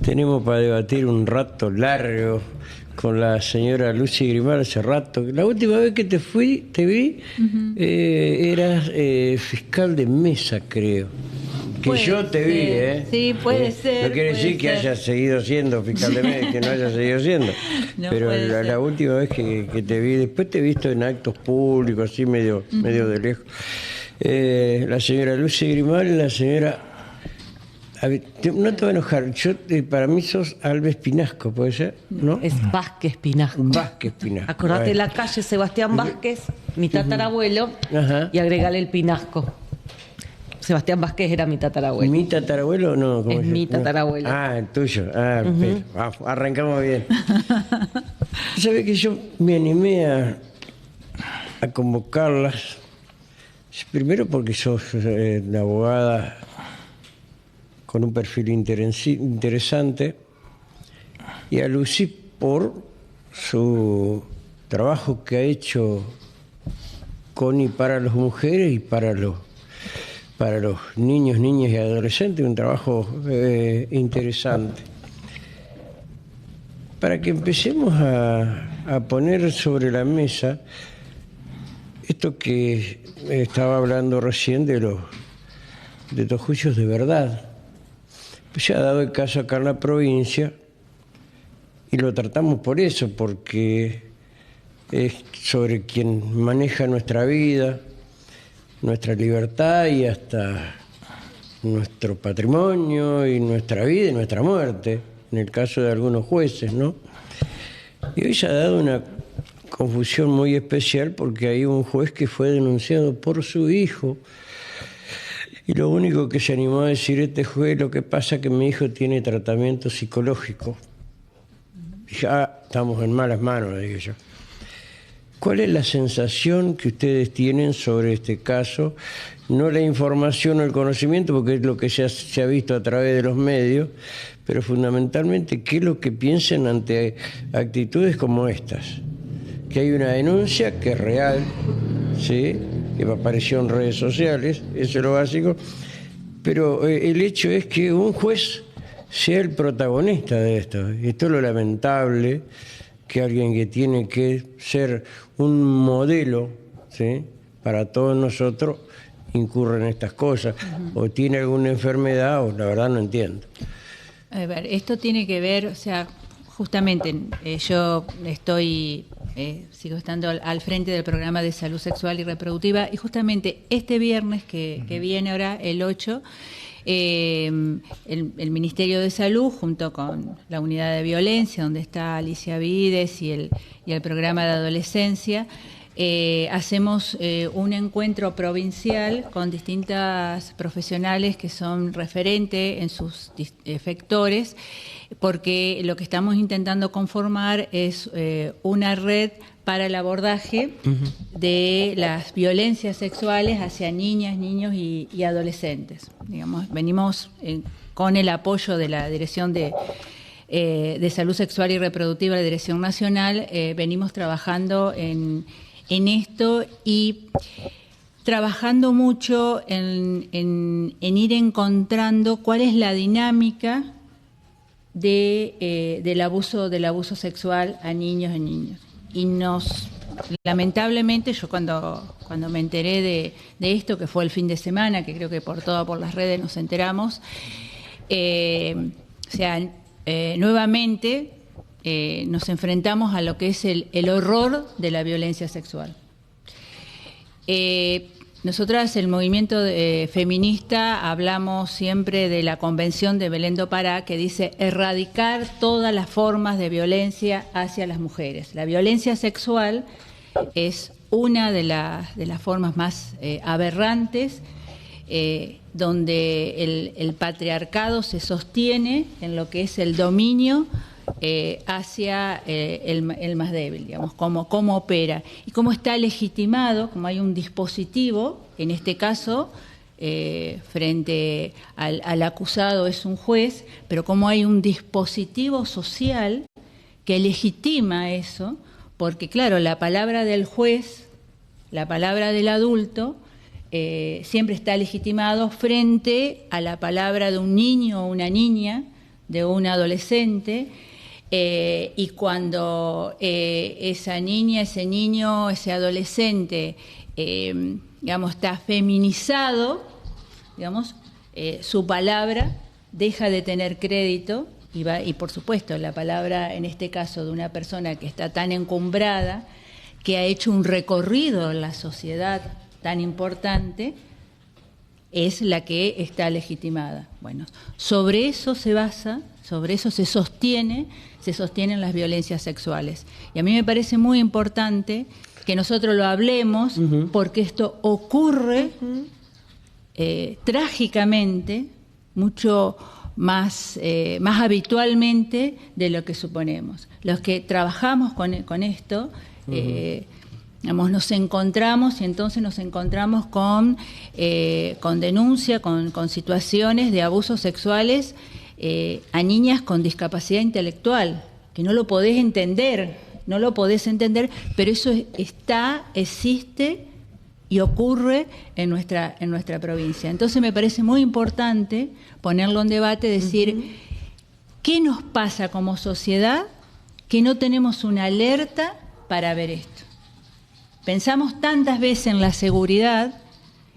Tenemos para debatir un rato largo con la señora Lucy Grimald hace rato. La última vez que te vi, eras fiscal de mesa, creo. Que puede yo te vi, ¿eh? Sí, puede ser. No quiere decir que hayas seguido siendo fiscal de mesa, que no hayas seguido siendo. No, pero la última vez que te vi, después te he visto en actos públicos, así medio de lejos. La señora Lucy Grimald y la señora... No te voy a enojar, para mí sos Alves Pinasco, ¿puede ser? ¿No? Es Vázquez Pinasco. Vázquez Pinasco. Acordate de la calle Sebastián Vázquez, mi tatarabuelo, y agregale el Pinasco. Sebastián Vázquez era mi tatarabuelo. ¿Mi tatarabuelo? No, ¿cómo es mi tatarabuelo. Ah, el tuyo. Arrancamos bien. ¿Sabes que yo me animé a convocarlas? Primero porque sos una abogada con un perfil interesante, y a Lucy por su trabajo que ha hecho con y para las mujeres y para los niños, niñas y adolescentes, un trabajo interesante. Para que empecemos a poner sobre la mesa esto que estaba hablando recién de los juicios de verdad. Pues se ha dado el caso acá en la provincia y lo tratamos por eso, porque es sobre quien maneja nuestra vida, nuestra libertad y hasta nuestro patrimonio y nuestra vida y nuestra muerte, en el caso de algunos jueces, ¿no? Y hoy se ha dado una confusión muy especial porque hay un juez que fue denunciado por su hijo. Y lo único que se animó a decir este juez, lo que pasa es que mi hijo tiene tratamiento psicológico. Dije, estamos en malas manos, le dije yo. ¿Cuál es la sensación que ustedes tienen sobre este caso? No la información o el conocimiento, porque es lo que se ha visto a través de los medios, pero fundamentalmente, ¿qué es lo que piensan ante actitudes como estas? Que hay una denuncia que es real, ¿sí?, que apareció en redes sociales, eso es lo básico, pero el hecho es que un juez sea el protagonista de esto. Esto es lo lamentable, que alguien que tiene que ser un modelo, ¿sí?, para todos nosotros, incurre en estas cosas, o tiene alguna enfermedad, o la verdad no entiendo. A ver, esto tiene que ver, o sea, justamente yo sigo estando al frente del programa de salud sexual y reproductiva, y justamente este viernes que viene ahora, el 8, el Ministerio de Salud, junto con la unidad de violencia, donde está Alicia Vides y el programa de adolescencia, hacemos un encuentro provincial con distintas profesionales que son referentes en sus efectores, porque lo que estamos intentando conformar es una red para el abordaje de las violencias sexuales hacia niñas, niños y adolescentes. Digamos, venimos con el apoyo de la Dirección de Salud Sexual y Reproductiva, la Dirección Nacional, venimos trabajando en esto y trabajando mucho en ir encontrando cuál es la dinámica del abuso sexual a niños y niñas. Y lamentablemente, yo cuando me enteré de esto, que fue el fin de semana, que creo que por las redes nos enteramos, nuevamente nos enfrentamos a lo que es el horror de la violencia sexual. Nosotras, el movimiento feminista, hablamos siempre de la Convención de Belén do Pará, que dice erradicar todas las formas de violencia hacia las mujeres. La violencia sexual es una de las formas más aberrantes, donde el patriarcado se sostiene en lo que es el dominio hacia el más débil, digamos, cómo opera y cómo está legitimado, como hay un dispositivo, en este caso, frente al acusado es un juez, pero como hay un dispositivo social que legitima eso, porque claro, la palabra del juez, la palabra del adulto, siempre está legitimado frente a la palabra de un niño o una niña, de un adolescente, y cuando esa niña, ese niño, ese adolescente, digamos, está feminizado, digamos, su palabra deja de tener crédito y por supuesto la palabra, en este caso, de una persona que está tan encumbrada, que ha hecho un recorrido en la sociedad tan importante, es la que está legitimada. Bueno, sobre eso se basa, sobre eso se sostienen las violencias sexuales. Y a mí me parece muy importante que nosotros lo hablemos, porque esto ocurre trágicamente, mucho más habitualmente de lo que suponemos. Los que trabajamos con esto, digamos, nos encontramos con denuncia, con situaciones de abusos sexuales a niñas con discapacidad intelectual, que no lo podés entender, pero eso existe y ocurre en nuestra provincia. Entonces me parece muy importante ponerlo en debate, decir, ¿qué nos pasa como sociedad que no tenemos una alerta para ver esto? Pensamos tantas veces en la seguridad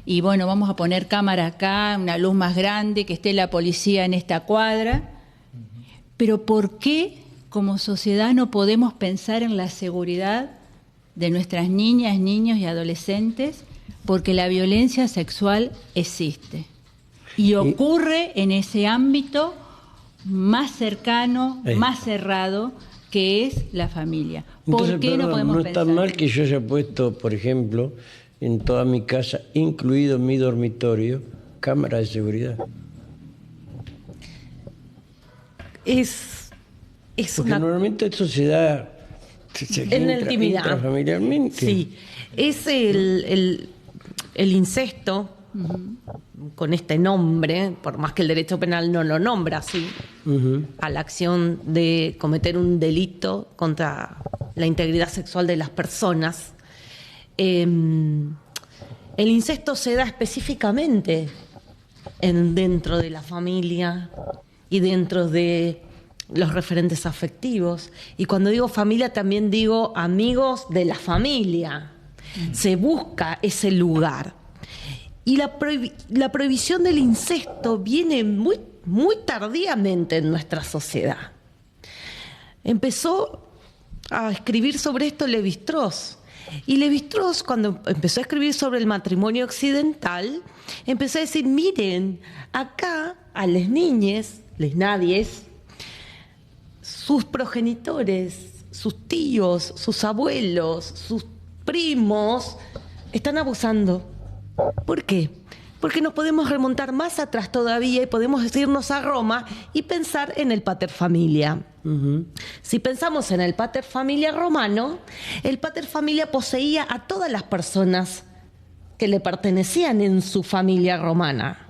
y bueno, vamos a poner cámara acá, una luz más grande, que esté la policía en esta cuadra, pero ¿por qué como sociedad no podemos pensar en la seguridad de nuestras niñas, niños y adolescentes? Porque la violencia sexual existe y ocurre en ese ámbito más cercano, más cerrado, que es la familia. ¿Por qué no podemos pensar? No está mal que yo haya puesto, por ejemplo, en toda mi casa, incluido mi dormitorio, cámara de seguridad. Porque normalmente esto se da en la intimidad, intrafamiliarmente. Sí, es el incesto, con este nombre, por más que el derecho penal no lo nombra así, a la acción de cometer un delito contra la integridad sexual de las personas. El incesto se da específicamente dentro de la familia y dentro de los referentes afectivos. Y cuando digo familia también digo amigos de la familia. Se busca ese lugar. Y la prohibición del incesto viene muy, muy tardíamente en nuestra sociedad. Empezó a escribir sobre esto Lévi-Strauss. Y Lévi-Strauss, cuando empezó a escribir sobre el matrimonio occidental, empezó a decir, miren, acá a las niñas, les nadies, sus progenitores, sus tíos, sus abuelos, sus primos, están abusando. ¿Por qué? Porque nos podemos remontar más atrás todavía y podemos irnos a Roma y pensar en el paterfamilia. Si pensamos en el paterfamilia romano, el paterfamilia poseía a todas las personas que le pertenecían en su familia romana.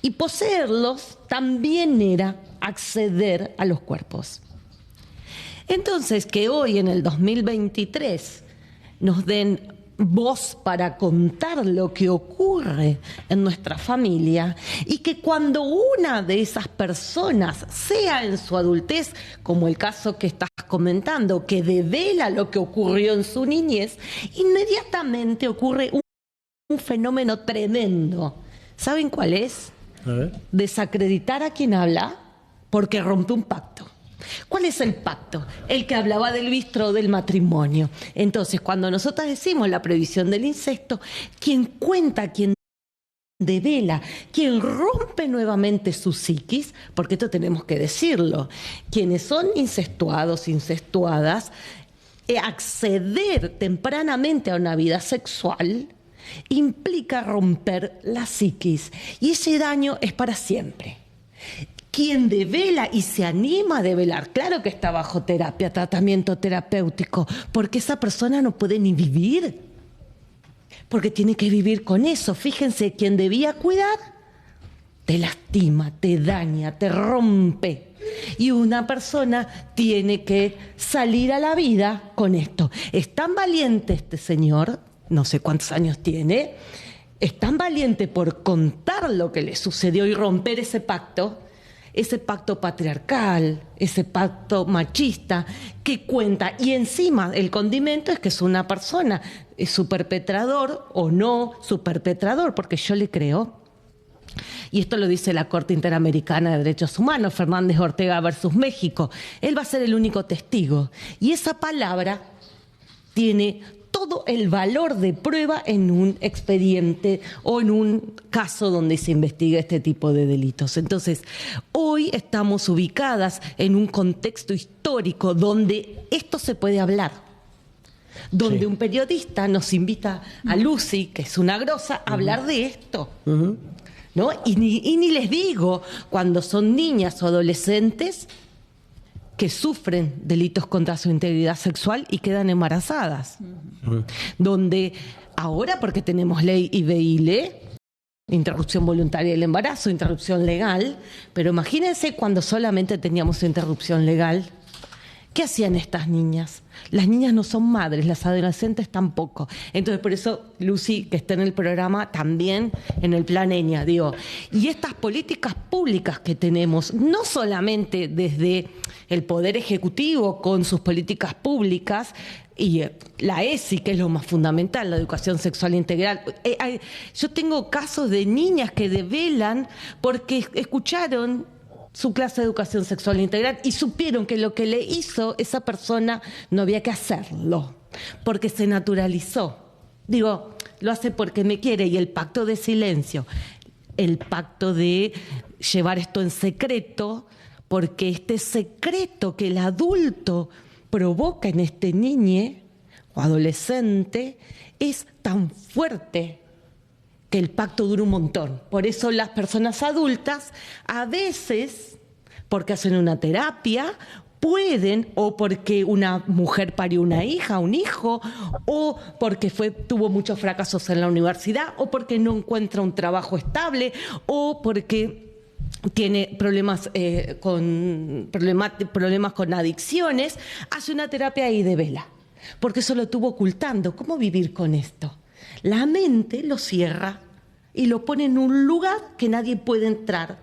Y poseerlos también era acceder a los cuerpos. Entonces, que hoy en el 2023 nos den voz para contar lo que ocurre en nuestra familia y que cuando una de esas personas, sea en su adultez, como el caso que estás comentando, que devela lo que ocurrió en su niñez, inmediatamente ocurre un fenómeno tremendo. ¿Saben cuál es? A ver. Desacreditar a quien habla porque rompe un pacto. ¿Cuál es el pacto? El que hablaba del bistro del matrimonio. Entonces, cuando nosotros decimos la prohibición del incesto, quien cuenta, quien devela, quien rompe nuevamente su psiquis, porque esto tenemos que decirlo, quienes son incestuados, incestuadas, acceder tempranamente a una vida sexual implica romper la psiquis y ese daño es para siempre. Quien devela y se anima a develar, claro que está bajo terapia, tratamiento terapéutico, porque esa persona no puede ni vivir, porque tiene que vivir con eso. Fíjense, quien debía cuidar, te lastima, te daña, te rompe. Y una persona tiene que salir a la vida con esto. Es tan valiente este señor, no sé cuántos años tiene, es tan valiente por contar lo que le sucedió y romper ese pacto, ese pacto patriarcal, ese pacto machista que cuenta. Y encima el condimento es que es una persona, es su perpetrador o no su perpetrador, porque yo le creo. Y esto lo dice la Corte Interamericana de Derechos Humanos, Fernández Ortega versus México. Él va a ser el único testigo. Y esa palabra tiene todo el valor de prueba en un expediente o en un caso donde se investiga este tipo de delitos. Entonces, hoy estamos ubicadas en un contexto histórico donde esto se puede hablar, donde Sí. un periodista nos invita a Lucy, que es una grosa, a hablar de esto. ¿No? Y ni les digo cuando son niñas o adolescentes que sufren delitos contra su integridad sexual y quedan embarazadas. Donde ahora, porque tenemos ley IVILE, interrupción voluntaria del embarazo, interrupción legal, pero imagínense cuando solamente teníamos interrupción legal. ¿Qué hacían estas niñas? Las niñas no son madres, las adolescentes tampoco. Entonces, por eso Lucy, que está en el programa, también en el plan ENIA, digo. Y estas políticas públicas que tenemos, no solamente desde el Poder Ejecutivo con sus políticas públicas, y la ESI, que es lo más fundamental, la educación sexual integral. Yo tengo casos de niñas que develan porque escucharon su clase de educación sexual integral y supieron que lo que le hizo esa persona no había que hacerlo, porque se naturalizó. Digo, lo hace porque me quiere. Y el pacto de silencio, el pacto de llevar esto en secreto, porque este secreto que el adulto provoca en este niño o adolescente es tan fuerte que el pacto dura un montón. Por eso las personas adultas, a veces, porque hacen una terapia, pueden, o porque una mujer parió una hija, un hijo, o porque tuvo muchos fracasos en la universidad, o porque no encuentra un trabajo estable, o porque tiene problemas con adicciones, hace una terapia y devela, porque eso lo estuvo ocultando. ¿Cómo vivir con esto? La mente lo cierra y lo pone en un lugar que nadie puede entrar.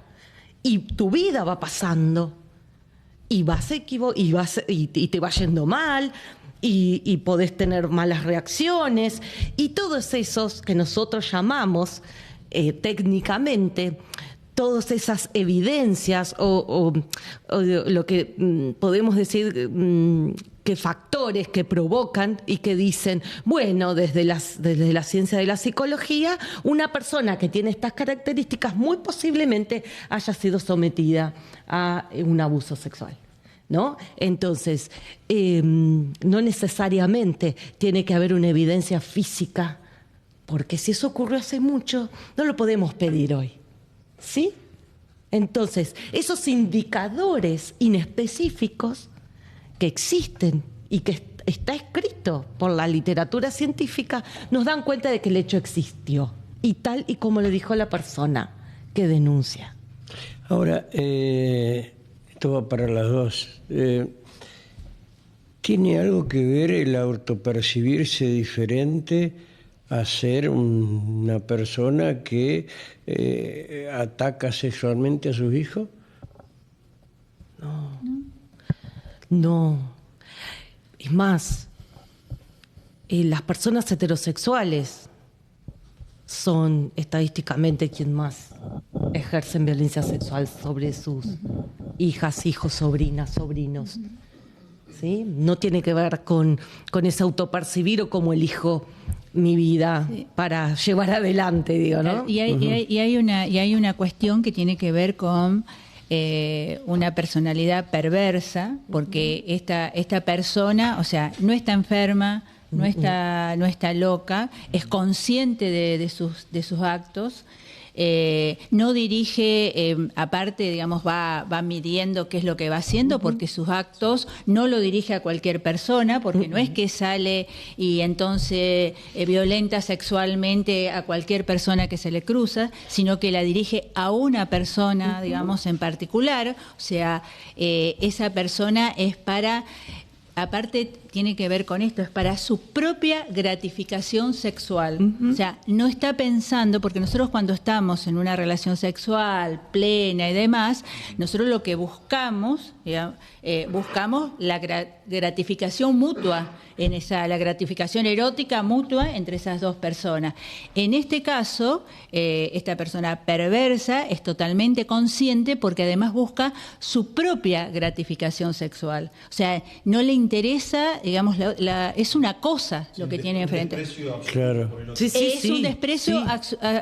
Y tu vida va pasando. Y y te va yendo mal. Y podés tener malas reacciones. Y todos esos que nosotros llamamos técnicamente, todas esas evidencias o lo que podemos decir que factores que provocan y que dicen, bueno, desde la ciencia de la psicología, una persona que tiene estas características muy posiblemente haya sido sometida a un abuso sexual, ¿no? Entonces, no necesariamente tiene que haber una evidencia física, porque si eso ocurrió hace mucho, no lo podemos pedir hoy, ¿sí? Entonces, esos indicadores inespecíficos que existen y que está escrito por la literatura científica, nos dan cuenta de que el hecho existió, y tal y como lo dijo la persona que denuncia. Ahora, esto va para las dos. ¿Tiene algo que ver el autopercibirse diferente a ser una persona que ataca sexualmente a sus hijos? No. Es más, las personas heterosexuales son estadísticamente quien más ejercen violencia sexual sobre sus hijas, hijos, sobrinas, sobrinos. ¿Sí? No tiene que ver con ese autopercibir o cómo elijo mi vida para llevar adelante, digo, ¿no? Y hay una cuestión que tiene que ver con una personalidad perversa, porque esta persona, o sea, no está enferma, no está loca, es consciente de sus actos, no dirige, aparte, digamos, va midiendo qué es lo que va haciendo, porque sus actos no lo dirige a cualquier persona, porque no es que sale y entonces violenta sexualmente a cualquier persona que se le cruza, sino que la dirige a una persona, digamos, en particular. O sea, esa persona es para... Aparte, tiene que ver con esto, es para su propia gratificación sexual. O sea, no está pensando, porque nosotros cuando estamos en una relación sexual plena y demás, nosotros lo que buscamos, buscamos la gratificación mutua, la gratificación erótica mutua entre esas dos personas. En este caso, esta persona perversa es totalmente consciente porque además busca su propia gratificación sexual. O sea, no le interesa, digamos, es una cosa lo que tiene enfrente. Claro. Es un desprecio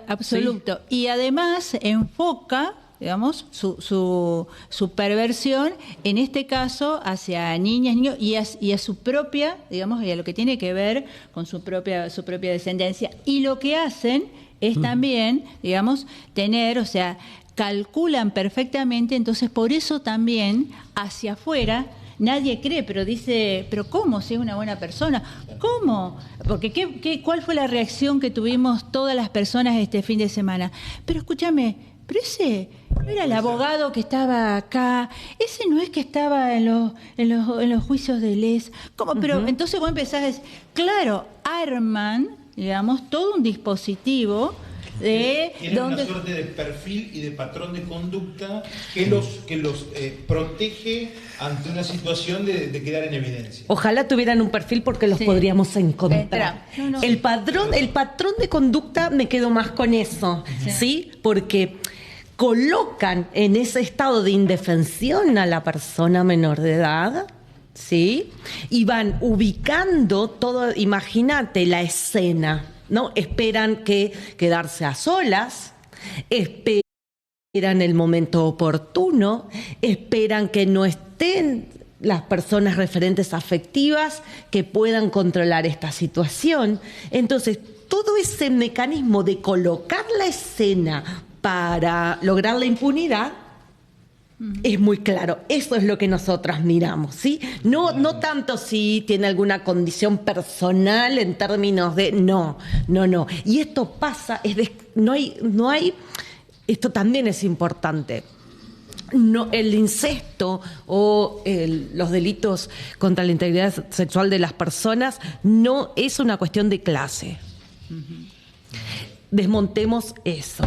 absoluto. Sí. Y además enfoca, digamos, su perversión, en este caso, hacia niñas, niños y a su propia, digamos, y a lo que tiene que ver con su propia descendencia. Y lo que hacen es también, digamos, tener, o sea, calculan perfectamente, entonces por eso también hacia afuera nadie cree, pero dice, ¿pero cómo? Si es una buena persona. ¿Cómo? Porque ¿cuál fue la reacción que tuvimos todas las personas este fin de semana? Pero escúchame, pero ese no era el abogado que estaba acá, ese no es que estaba en los juicios de Les. ¿Cómo? Pero entonces vos empezás a decir, claro, arman, digamos, todo un dispositivo tienen una suerte de perfil y de patrón de conducta que los protege ante una situación de quedar en evidencia. Ojalá tuvieran un perfil porque los podríamos encontrar. No. El patrón de conducta, me quedo más con eso, ¿sí? Porque colocan en ese estado de indefensión a la persona menor de edad, ¿sí? Y van ubicando todo, imagínate la escena, ¿no? Esperan quedarse a solas, esperan el momento oportuno, esperan que no estén las personas referentes afectivas que puedan controlar esta situación. Entonces, todo ese mecanismo de colocar la escena para lograr la impunidad es muy claro. Eso es lo que nosotras miramos, ¿sí? No tanto si tiene alguna condición personal en términos de... No. Y esto pasa, no hay... Esto también es importante. No, el incesto o los delitos contra la integridad sexual de las personas no es una cuestión de clase. Desmontemos eso.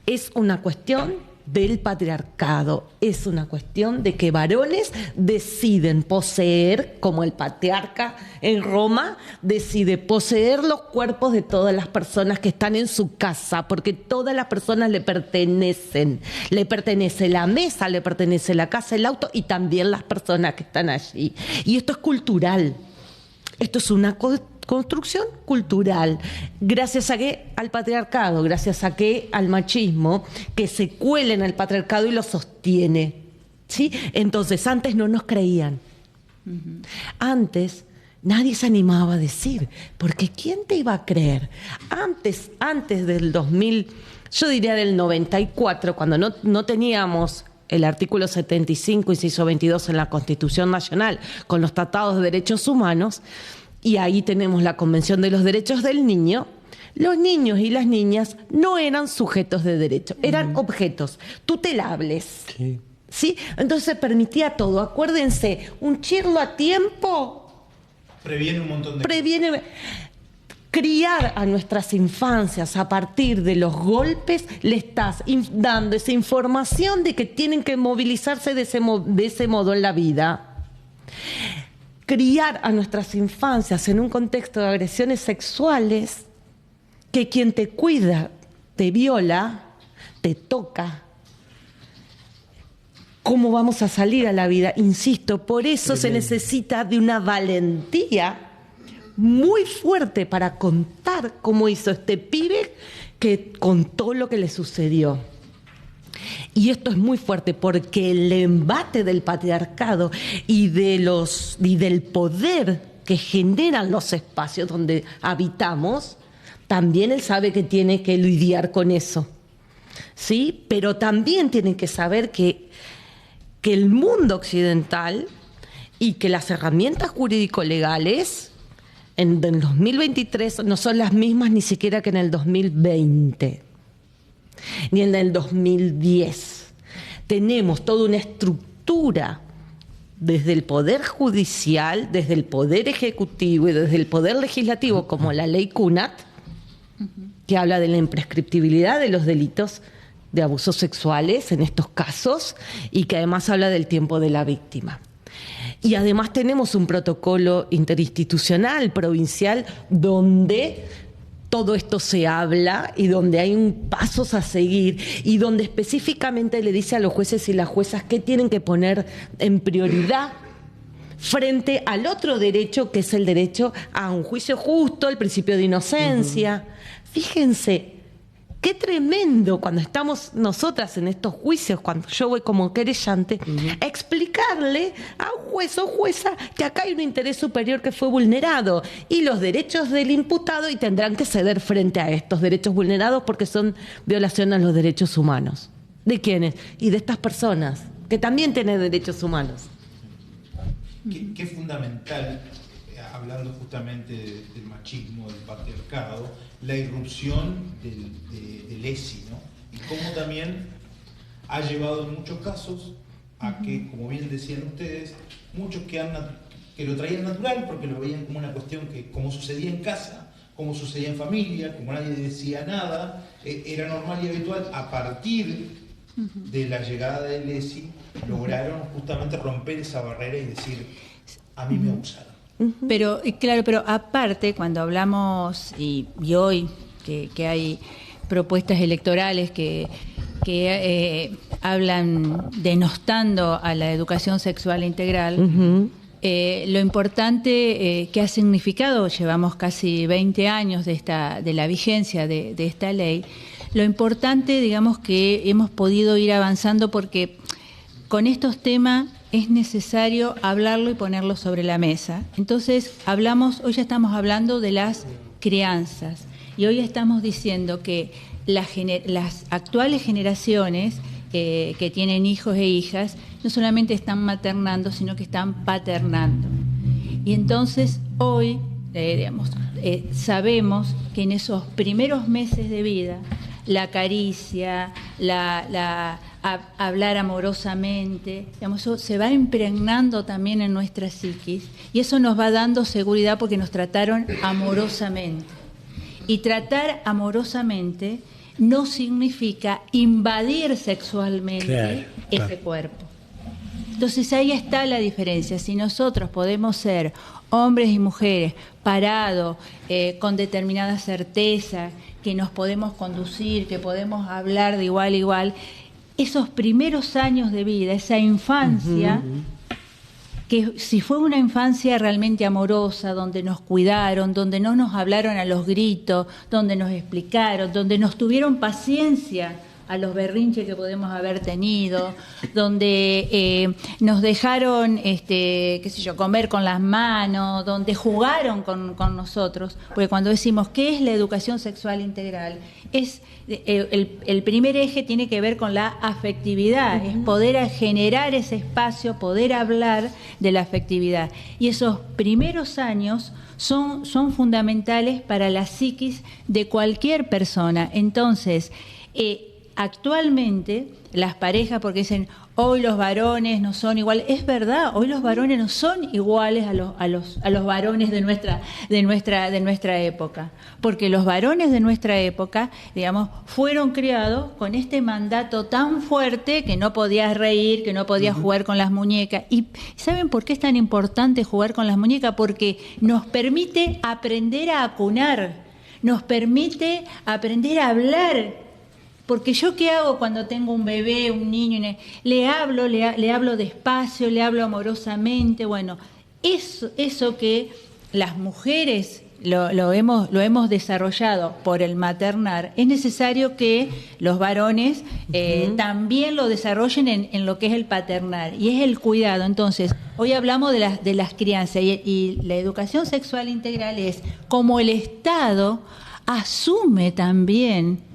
Es una cuestión del patriarcado, es una cuestión de que varones deciden poseer, como el patriarca en Roma decide poseer los cuerpos de todas las personas que están en su casa, porque todas las personas le pertenecen. Le pertenece la mesa, le pertenece la casa, el auto y también las personas que están allí. Y esto es cultural. Esto es una construcción cultural, gracias a al patriarcado, gracias a al machismo, que se cuela en el patriarcado y lo sostiene, ¿sí? Entonces, antes no nos creían. Antes nadie se animaba a decir, porque ¿quién te iba a creer? Antes del 2000, yo diría del 94, cuando no teníamos el artículo 75, inciso 22 en la Constitución Nacional, con los tratados de derechos humanos, y ahí tenemos la Convención de los Derechos del Niño. Los niños y las niñas no eran sujetos de derecho, eran objetos tutelables. ¿Sí? Entonces se permitía todo. Acuérdense, un chirlo a tiempo previene un montón de cosas. Criar a nuestras infancias a partir de los golpes, le estás dando esa información de que tienen que movilizarse de ese modo en la vida. Criar a nuestras infancias en un contexto de agresiones sexuales, que quien te cuida te viola, te toca. ¿Cómo vamos a salir a la vida? Insisto, por eso se necesita de una valentía muy fuerte para contar cómo hizo este pibe que contó lo que le sucedió. Y esto es muy fuerte porque el embate del patriarcado y del poder que generan los espacios donde habitamos, también él sabe que tiene que lidiar con eso, ¿sí? Pero también tiene que saber que el mundo occidental y que las herramientas jurídico-legales en el 2023 no son las mismas ni siquiera que en el 2020. Ni en el 2010. Tenemos toda una estructura desde el Poder Judicial, desde el Poder Ejecutivo y desde el Poder Legislativo, como la ley Cunat, que habla de la imprescriptibilidad de los delitos de abusos sexuales en estos casos y que además habla del tiempo de la víctima. Y además tenemos un protocolo interinstitucional provincial donde todo esto se habla y donde hay pasos a seguir y donde específicamente le dice a los jueces y las juezas qué tienen que poner en prioridad frente al otro derecho, que es el derecho a un juicio justo, el principio de inocencia. Fíjense, qué tremendo cuando estamos nosotras en estos juicios, cuando yo voy como querellante, explicarle a un juez o jueza que acá hay un interés superior que fue vulnerado y los derechos del imputado y tendrán que ceder frente a estos derechos vulnerados porque son violación a los derechos humanos. ¿De quiénes? Y de estas personas, que también tienen derechos humanos. Qué fundamental, hablando justamente del machismo, del patriarcado, la irrupción del ESI, ¿no? Y cómo también ha llevado en muchos casos a que, como bien decían ustedes, muchos que lo traían natural porque lo veían como una cuestión que, como sucedía en casa, como sucedía en familia, como nadie decía nada, era normal y habitual. A partir de la llegada del ESI, lograron justamente romper esa barrera y decir, a mí me abusaron. Pero, claro, pero aparte, cuando hablamos, y hoy que hay propuestas electorales que hablan denostando a la educación sexual integral, lo importante que ha significado, llevamos casi 20 años de la vigencia de esta ley, lo importante, digamos, que hemos podido ir avanzando porque con estos temas es necesario hablarlo y ponerlo sobre la mesa. Entonces, hoy ya estamos hablando de las crianzas y hoy estamos diciendo que las actuales generaciones que tienen hijos e hijas no solamente están maternando, sino que están paternando. Y entonces hoy, sabemos que en esos primeros meses de vida, la caricia, hablar amorosamente, digamos, eso se va impregnando también en nuestra psiquis y eso nos va dando seguridad porque nos trataron amorosamente. Y tratar amorosamente no significa invadir sexualmente ese cuerpo. Entonces ahí está la diferencia. Si nosotros podemos ser hombres y mujeres parados, con determinada certeza, que nos podemos conducir, que podemos hablar de igual a igual, esos primeros años de vida, esa infancia, que si fue una infancia realmente amorosa, donde nos cuidaron, donde no nos hablaron a los gritos, donde nos explicaron, donde nos tuvieron paciencia a los berrinches que podemos haber tenido, donde nos dejaron, comer con las manos, donde jugaron con nosotros, porque cuando decimos ¿qué es la educación sexual integral? Es el primer eje tiene que ver con la afectividad, es poder generar ese espacio, poder hablar de la afectividad. Y esos primeros años son fundamentales para la psiquis de cualquier persona. Entonces, actualmente las parejas, porque dicen hoy los varones no son iguales, es verdad, hoy los varones no son iguales a los varones de nuestra época, porque los varones de nuestra época, digamos, fueron criados con este mandato tan fuerte que no podías reír, que no podías jugar con las muñecas. ¿Y saben por qué es tan importante jugar con las muñecas? Porque nos permite aprender a acunar, nos permite aprender a hablar. Porque yo ¿qué hago cuando tengo un bebé, un niño? Le hablo despacio, le hablo amorosamente. Bueno, eso que las mujeres lo hemos desarrollado por el maternar, es necesario que los varones también lo desarrollen en lo que es el paternar, y es el cuidado. Entonces, hoy hablamos de las crianzas y la educación sexual integral es como el Estado asume también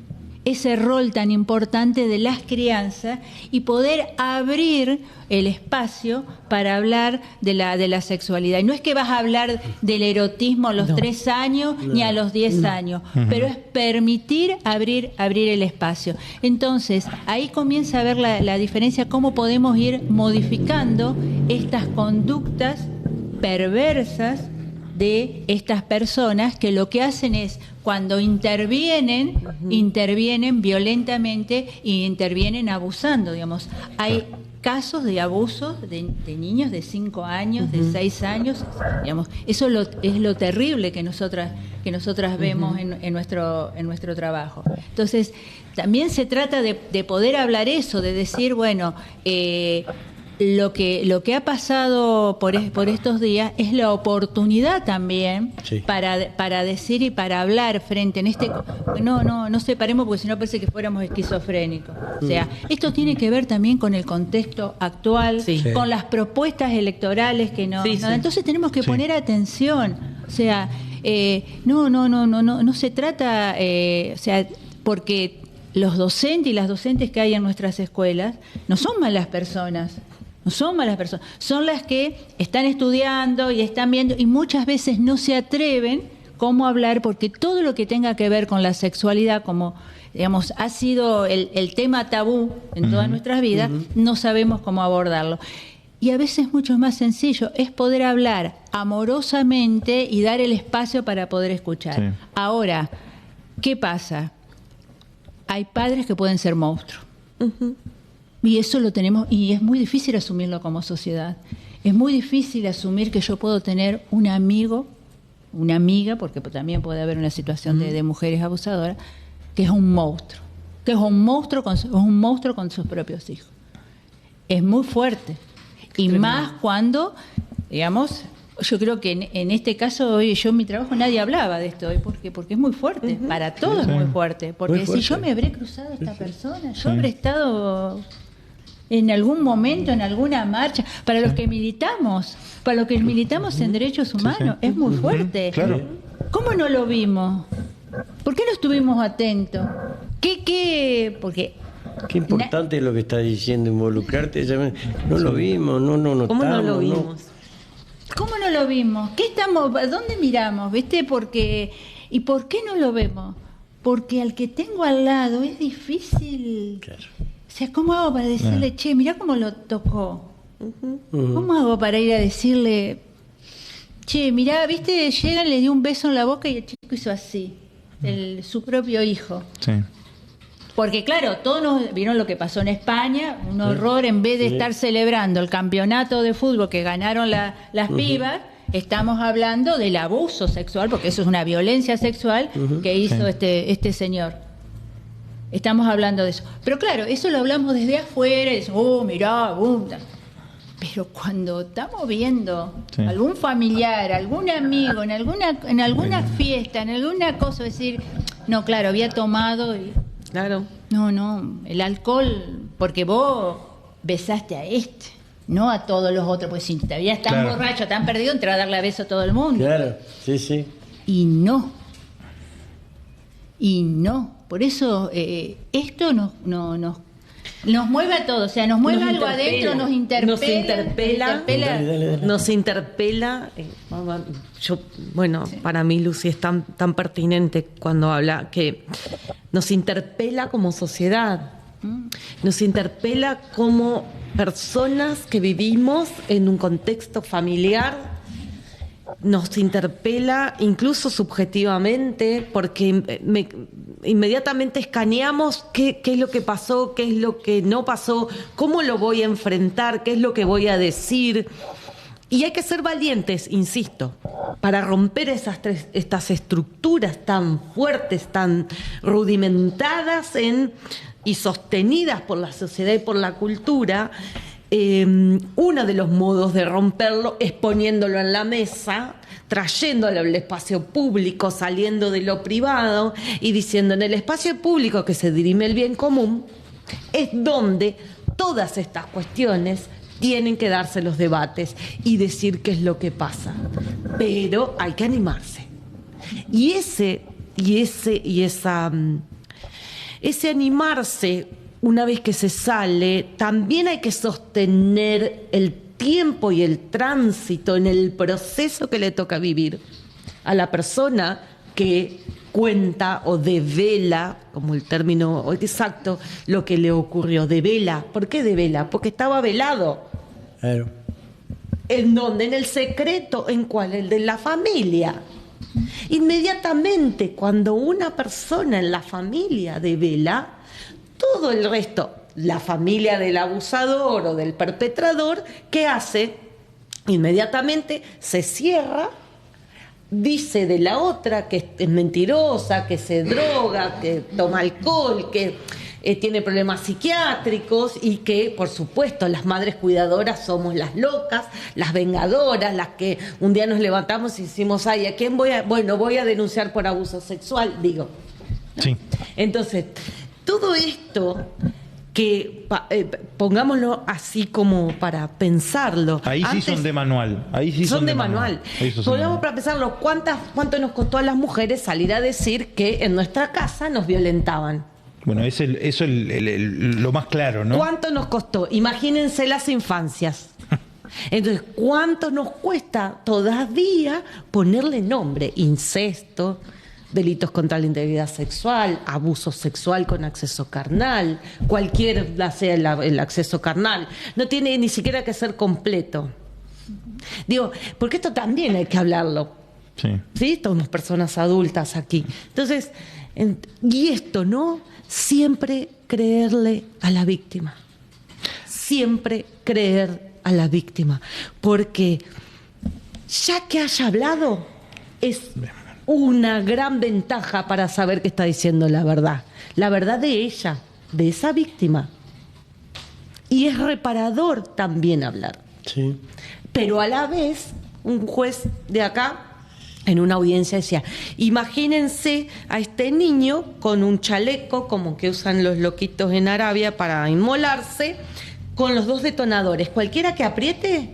ese rol tan importante de las crianzas y poder abrir el espacio para hablar de la sexualidad. Y no es que vas a hablar del erotismo a los 3 años ni a los 10 años, pero es permitir abrir el espacio. Entonces, ahí comienza a ver la diferencia, cómo podemos ir modificando estas conductas perversas de estas personas que lo que hacen es, cuando intervienen violentamente y intervienen abusando, digamos. Hay casos de abusos de niños de 5 años, de 6 años, digamos. Eso es lo terrible que nosotras vemos en nuestro trabajo. Entonces, también se trata de poder hablar eso, de decir, bueno, lo que ha pasado por estos días es la oportunidad también para decir y para hablar frente en este... No separemos, porque si no parece que fuéramos esquizofrénicos. O sea, esto tiene que ver también con el contexto actual, con las propuestas electorales que no... Entonces tenemos que poner atención. O sea, no se trata... o sea, porque los docentes y las docentes que hay en nuestras escuelas no son malas personas. No son malas personas, son las que están estudiando y están viendo y muchas veces no se atreven cómo hablar, porque todo lo que tenga que ver con la sexualidad, como digamos ha sido el tema tabú en todas nuestras vidas, no sabemos cómo abordarlo. Y a veces mucho más sencillo, es poder hablar amorosamente y dar el espacio para poder escuchar. Sí. Ahora, ¿qué pasa? Hay padres que pueden ser monstruos. Y eso lo tenemos, y es muy difícil asumirlo como sociedad. Es muy difícil asumir que yo puedo tener un amigo, una amiga, porque también puede haber una situación de mujeres abusadoras, que es un monstruo. Que es un monstruo con sus propios hijos. Es muy fuerte. Y más cuando, digamos, yo creo que en este caso, hoy yo en mi trabajo nadie hablaba de esto, porque es muy fuerte. Para todos es muy fuerte. Porque si yo me habré cruzado a esta persona, yo habré estado... en algún momento, en alguna marcha, para los que militamos en derechos humanos, es muy fuerte. Claro. ¿Cómo no lo vimos? ¿Por qué no estuvimos atentos? Porque qué importante es lo que está diciendo, involucrarte. No lo vimos, no notamos. ¿Cómo no lo vimos? ¿Cómo no lo vimos? ¿Dónde miramos? ¿Viste? ¿Y por qué no lo vemos? Porque al que tengo al lado es difícil. Claro. O sea, ¿cómo hago para decirle, che, mirá cómo lo tocó? ¿Cómo hago para ir a decirle, che, mirá, viste, llega, le dio un beso en la boca y el chico hizo así, su propio hijo? Sí. Porque claro, todos vieron lo que pasó en España, un horror. En vez de estar celebrando el campeonato de fútbol que ganaron las pibas, estamos hablando del abuso sexual, porque eso es una violencia sexual que hizo este señor. Estamos hablando de eso. Pero claro, eso lo hablamos desde afuera, y decimos, mirá, pero cuando estamos viendo algún familiar, algún amigo, en alguna fiesta, en alguna cosa, decir, no, claro, había tomado y... Claro. No, el alcohol, porque vos besaste a este, no a todos los otros, pues si te habías tan borracho, tan perdido, te va a darle beso a todo el mundo. Claro, sí. Y no. Por eso esto nos mueve a todos, o sea, nos mueve algo adentro, nos interpela. Para mí Lucy es tan pertinente cuando habla que nos interpela como sociedad, nos interpela como personas que vivimos en un contexto familiar. Nos interpela incluso subjetivamente, porque inmediatamente escaneamos qué es lo que pasó, qué es lo que no pasó, cómo lo voy a enfrentar, qué es lo que voy a decir. Y hay que ser valientes, insisto, para romper estas estructuras tan fuertes, tan rudimentadas y sostenidas por la sociedad y por la cultura. Uno de los modos de romperlo es poniéndolo en la mesa, trayéndolo al espacio público, saliendo de lo privado y diciendo, en el espacio público que se dirime el bien común, es donde todas estas cuestiones tienen que darse los debates y decir qué es lo que pasa. Pero hay que animarse. Y esa ese animarse, una vez que se sale, también hay que sostener el tiempo y el tránsito en el proceso que le toca vivir a la persona que cuenta o devela, como el término exacto, lo que le ocurrió. Devela. ¿Por qué devela? Porque estaba velado. Claro. ¿En dónde? En el secreto. ¿En cuál? El de la familia. Inmediatamente, cuando una persona en la familia devela, todo el resto, la familia del abusador o del perpetrador, ¿qué hace? Inmediatamente se cierra, dice de la otra que es mentirosa, que se droga, que toma alcohol, que tiene problemas psiquiátricos y que, por supuesto, las madres cuidadoras somos las locas, las vengadoras, las que un día nos levantamos y decimos, ay, ¿a quién voy a...? Bueno, voy a denunciar por abuso sexual, digo. ¿No? Sí. Entonces, todo esto... que pongámoslo así como para pensarlo. Ahí sí antes, son de manual. Ahí sí son de manual. Pongamos para pensarlo, ¿cuánto nos costó a las mujeres salir a decir que en nuestra casa nos violentaban? Bueno, eso es lo más claro, ¿no? ¿Cuánto nos costó? Imagínense las infancias. Entonces, ¿cuánto nos cuesta todavía ponerle nombre? Incesto, delitos contra la integridad sexual, abuso sexual con acceso carnal, cualquier sea el acceso carnal. No tiene ni siquiera que ser completo. Digo, porque esto también hay que hablarlo. Sí. ¿Sí? Somos personas adultas aquí. Entonces, y esto, ¿no? Siempre creerle a la víctima. Siempre creer a la víctima. Porque ya que haya hablado, es una gran ventaja para saber que está diciendo la verdad de ella, de esa víctima. Y es reparador también hablar. Sí. Pero a la vez, un juez de acá, en una audiencia, decía, imagínense a este niño con un chaleco, como que usan los loquitos en Arabia para inmolarse, con los 2 detonadores. Cualquiera que apriete,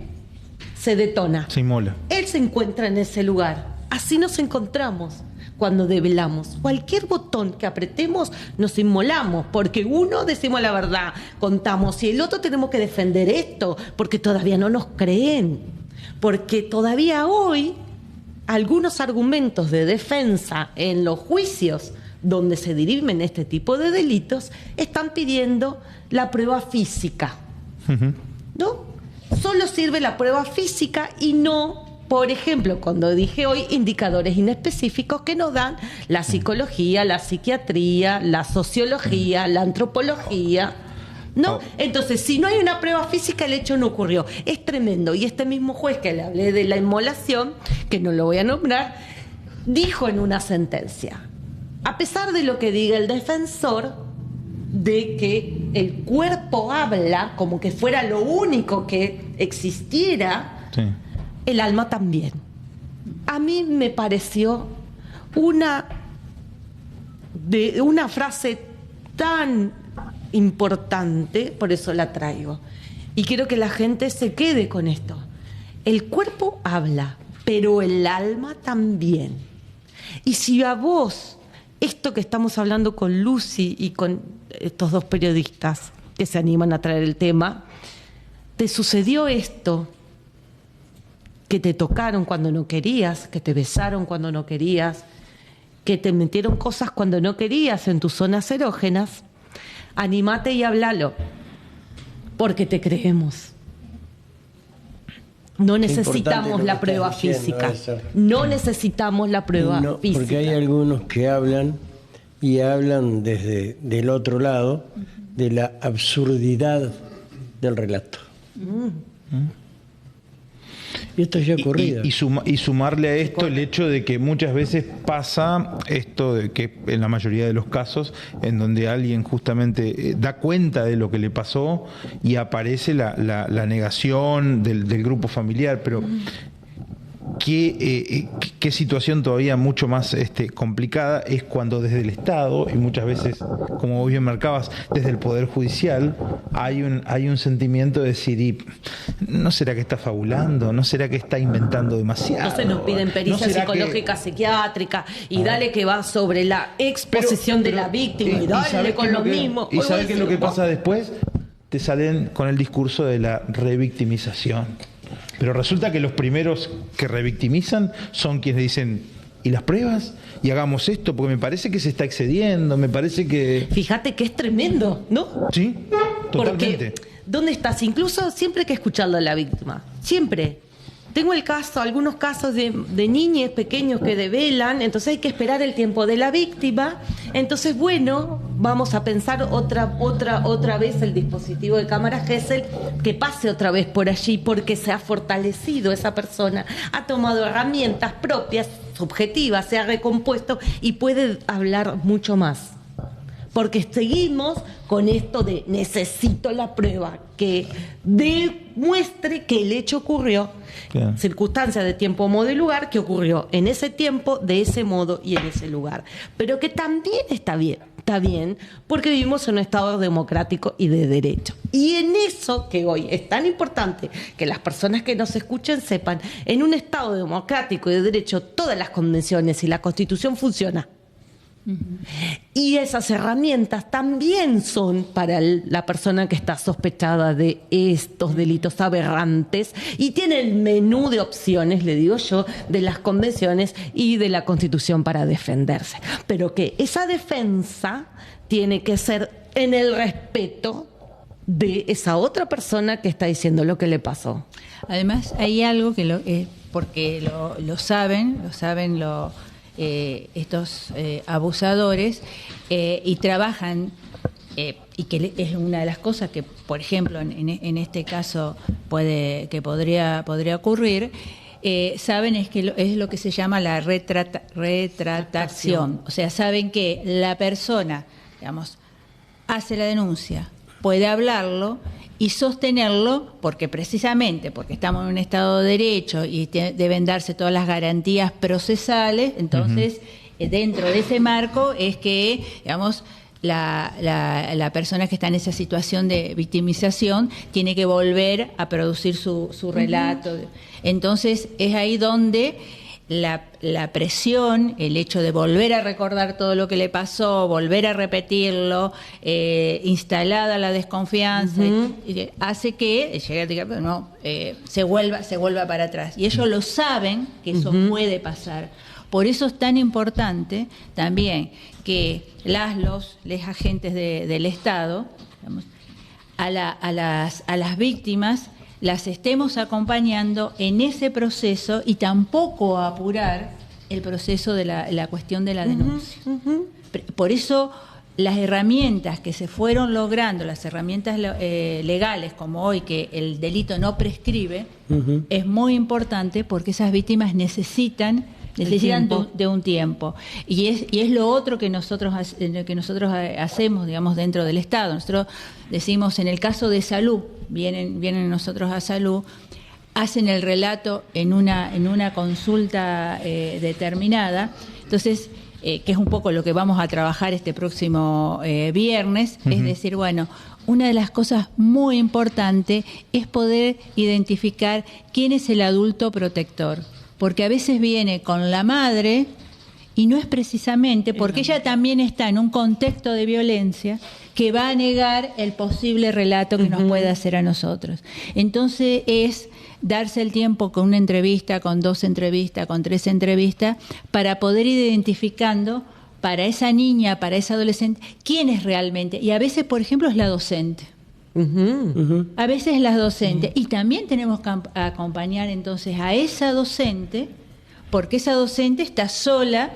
se detona. Se inmola. Él se encuentra en ese lugar. Así nos encontramos cuando develamos. Cualquier botón que apretemos nos inmolamos, porque uno decimos la verdad, contamos, y el otro tenemos que defender esto, porque todavía no nos creen. Porque todavía hoy algunos argumentos de defensa en los juicios donde se dirimen este tipo de delitos están pidiendo la prueba física. ¿No? Solo sirve la prueba física y no... Por ejemplo, cuando dije hoy, indicadores inespecíficos que nos dan la psicología, la psiquiatría, la sociología, la antropología, ¿no? Entonces, si no hay una prueba física, el hecho no ocurrió. Es tremendo. Y este mismo juez que le hablé de la inmolación, que no lo voy a nombrar, dijo en una sentencia, a pesar de lo que diga el defensor, de que el cuerpo habla como que fuera lo único que existiera, sí, el alma también. A mí me pareció una frase tan importante, por eso la traigo. Y quiero que la gente se quede con esto. El cuerpo habla, pero el alma también. Y si a vos, esto que estamos hablando con Lucy y con estos 2 periodistas que se animan a traer el tema, te sucedió esto, que te tocaron cuando no querías, que te besaron cuando no querías, que te metieron cosas cuando no querías en tus zonas erógenas, anímate y háblalo, porque te creemos. No necesitamos la prueba física. No necesitamos la prueba física. Porque hay algunos que hablan y hablan desde del otro lado de la absurdidad del relato. Y esto ya ocurrido. Y sumarle a esto el hecho de que muchas veces pasa esto de que en la mayoría de los casos en donde alguien justamente da cuenta de lo que le pasó y aparece la negación del grupo familiar, pero qué situación todavía mucho más complicada es cuando desde el Estado, y muchas veces, como vos bien marcabas, desde el Poder Judicial, hay un sentimiento de decir, ¿y no será que está fabulando? ¿No será que está inventando demasiado? Entonces nos piden pericia psicológica, psiquiátrica, y dale que va sobre la exposición de la víctima, y dale con lo mismo. ¿Y sabes qué es lo que pasa después? Te salen con el discurso de la revictimización. Pero resulta que los primeros que revictimizan son quienes dicen, ¿y las pruebas? Y hagamos esto, porque me parece que se está excediendo, me parece que... Fíjate que es tremendo, ¿no? Sí, totalmente. Porque, ¿dónde estás? Incluso siempre hay que escucharlo a la víctima. Siempre. Tengo algunos casos de niños pequeños que develan, entonces hay que esperar el tiempo de la víctima. Entonces, bueno, vamos a pensar otra vez el dispositivo de cámara Gesell, que pase otra vez por allí, porque se ha fortalecido esa persona, ha tomado herramientas propias, subjetivas, se ha recompuesto y puede hablar mucho más. Porque seguimos con esto de necesito la prueba que demuestre que el hecho ocurrió, claro. Circunstancias de tiempo, modo y lugar, que ocurrió en ese tiempo, de ese modo y en ese lugar. Pero que también está bien, porque vivimos en un Estado democrático y de derecho. Y en eso que hoy es tan importante que las personas que nos escuchen sepan, en un Estado democrático y de derecho todas las convenciones y la Constitución funcionan. Y esas herramientas también son para la persona que está sospechada de estos delitos aberrantes y tiene el menú de opciones, le digo yo, de las convenciones y de la Constitución para defenderse. Pero que esa defensa tiene que ser en el respeto de esa otra persona que está diciendo lo que le pasó. Además, hay algo que porque lo saben estos abusadores y trabajan, y que es una de las cosas que, por ejemplo, en este caso podría ocurrir. Saben es lo que se llama la retratación. O sea, saben que la persona, digamos, hace la denuncia, puede hablarlo y sostenerlo, porque estamos en un Estado de Derecho y deben darse todas las garantías procesales. Entonces, dentro de ese marco es que, digamos, la persona que está en esa situación de victimización tiene que volver a producir su relato. Entonces, es ahí donde la presión, el hecho de volver a recordar todo lo que le pasó, volver a repetirlo, instalada la desconfianza, hace que se vuelva para atrás. Y ellos lo saben que eso puede pasar. Por eso es tan importante también que los agentes del Estado, digamos, a las víctimas las estemos acompañando en ese proceso y tampoco apurar el proceso de la cuestión de la denuncia. Por eso las herramientas que se fueron logrando, las herramientas legales, como hoy que el delito no prescribe, es muy importante porque esas víctimas necesitan de un tiempo. Y es lo otro que nosotros hacemos, digamos, dentro del Estado. Nosotros decimos, en el caso de salud, vienen nosotros a salud, hacen el relato en una consulta determinada. Entonces, que es un poco lo que vamos a trabajar este próximo viernes, es decir, bueno, una de las cosas muy importantes es poder identificar quién es el adulto protector. Porque a veces viene con la madre y no es precisamente porque ella también está en un contexto de violencia que va a negar el posible relato que nos puede hacer a nosotros. Entonces es darse el tiempo con una entrevista, con 2 entrevistas, con 3 entrevistas, para poder ir identificando para esa niña, para esa adolescente, quién es realmente. Y a veces, por ejemplo, es la docente. A veces las docentes, y también tenemos que acompañar entonces a esa docente, porque esa docente está sola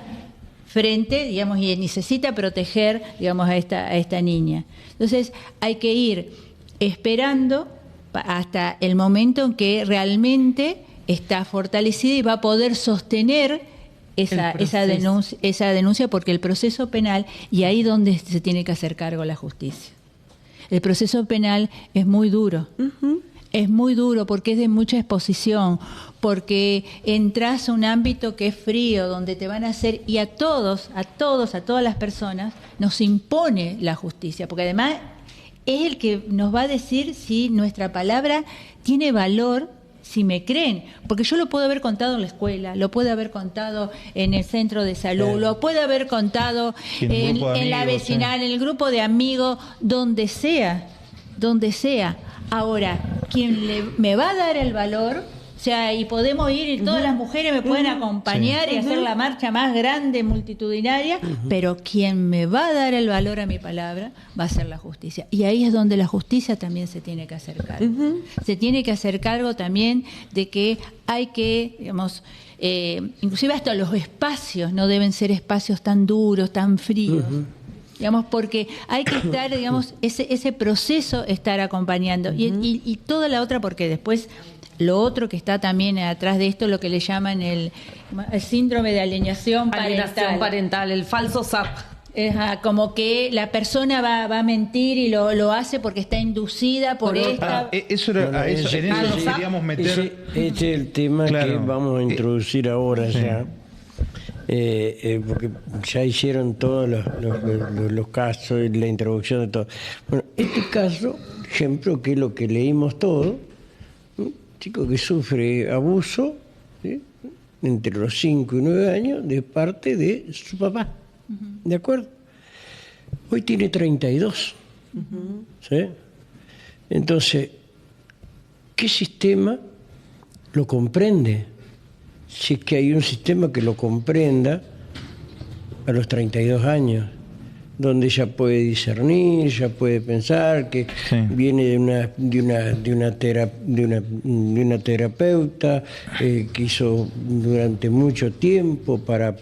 frente, digamos, y necesita proteger, digamos, a esta niña. Entonces hay que ir esperando hasta el momento en que realmente está fortalecida y va a poder sostener esa denuncia, porque el proceso penal, y ahí donde se tiene que hacer cargo la justicia. El proceso penal es muy duro. Es muy duro porque es de mucha exposición, porque entras a un ámbito que es frío, donde te van a hacer, y a todas las personas nos impone la justicia, porque además es el que nos va a decir si nuestra palabra tiene valor, si me creen, porque yo lo puedo haber contado en la escuela, lo puedo haber contado en el centro de salud, lo puedo haber contado en la vecinal, en el grupo de amigos, donde sea. Ahora, quien me va a dar el valor, o sea, y podemos ir y todas las mujeres me pueden acompañar y hacer la marcha más grande, multitudinaria, pero quien me va a dar el valor a mi palabra va a ser la justicia. Y ahí es donde la justicia también se tiene que hacer cargo. Se tiene que hacer cargo también de que hay que, digamos, inclusive hasta los espacios no deben ser espacios tan duros, tan fríos. Digamos, porque hay que estar, digamos, ese proceso estar acompañando. Y toda la otra, porque después lo otro que está también atrás de esto, lo que le llaman el síndrome de alienación parental, el falso SAP. Como que la persona va a mentir y lo hace porque está inducida por esta... Eso era, en eso queríamos meter... Ese es el tema que vamos a introducir ahora ya. Porque ya hicieron todos los casos y la introducción de todo. Bueno, este caso, ejemplo, que es lo que leímos todo, un chico que sufre abuso, ¿sí?, entre los 5 y 9 años de parte de su papá. ¿De acuerdo? Hoy tiene 32. ¿Sí? Entonces, ¿qué sistema lo comprende? Si es que hay un sistema que lo comprenda a los 32 años, donde ella puede discernir, ya puede pensar que viene de una terapeuta que hizo durante mucho tiempo para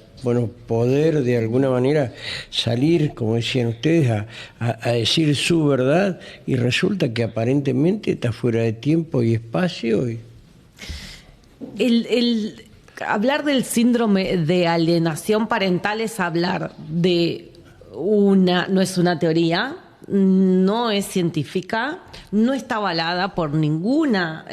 poder de alguna manera salir, como decían ustedes, a decir su verdad, y resulta que aparentemente está fuera de tiempo y espacio. Hablar del síndrome de alienación parental es hablar de no es una teoría, no es científica, no está avalada por ninguna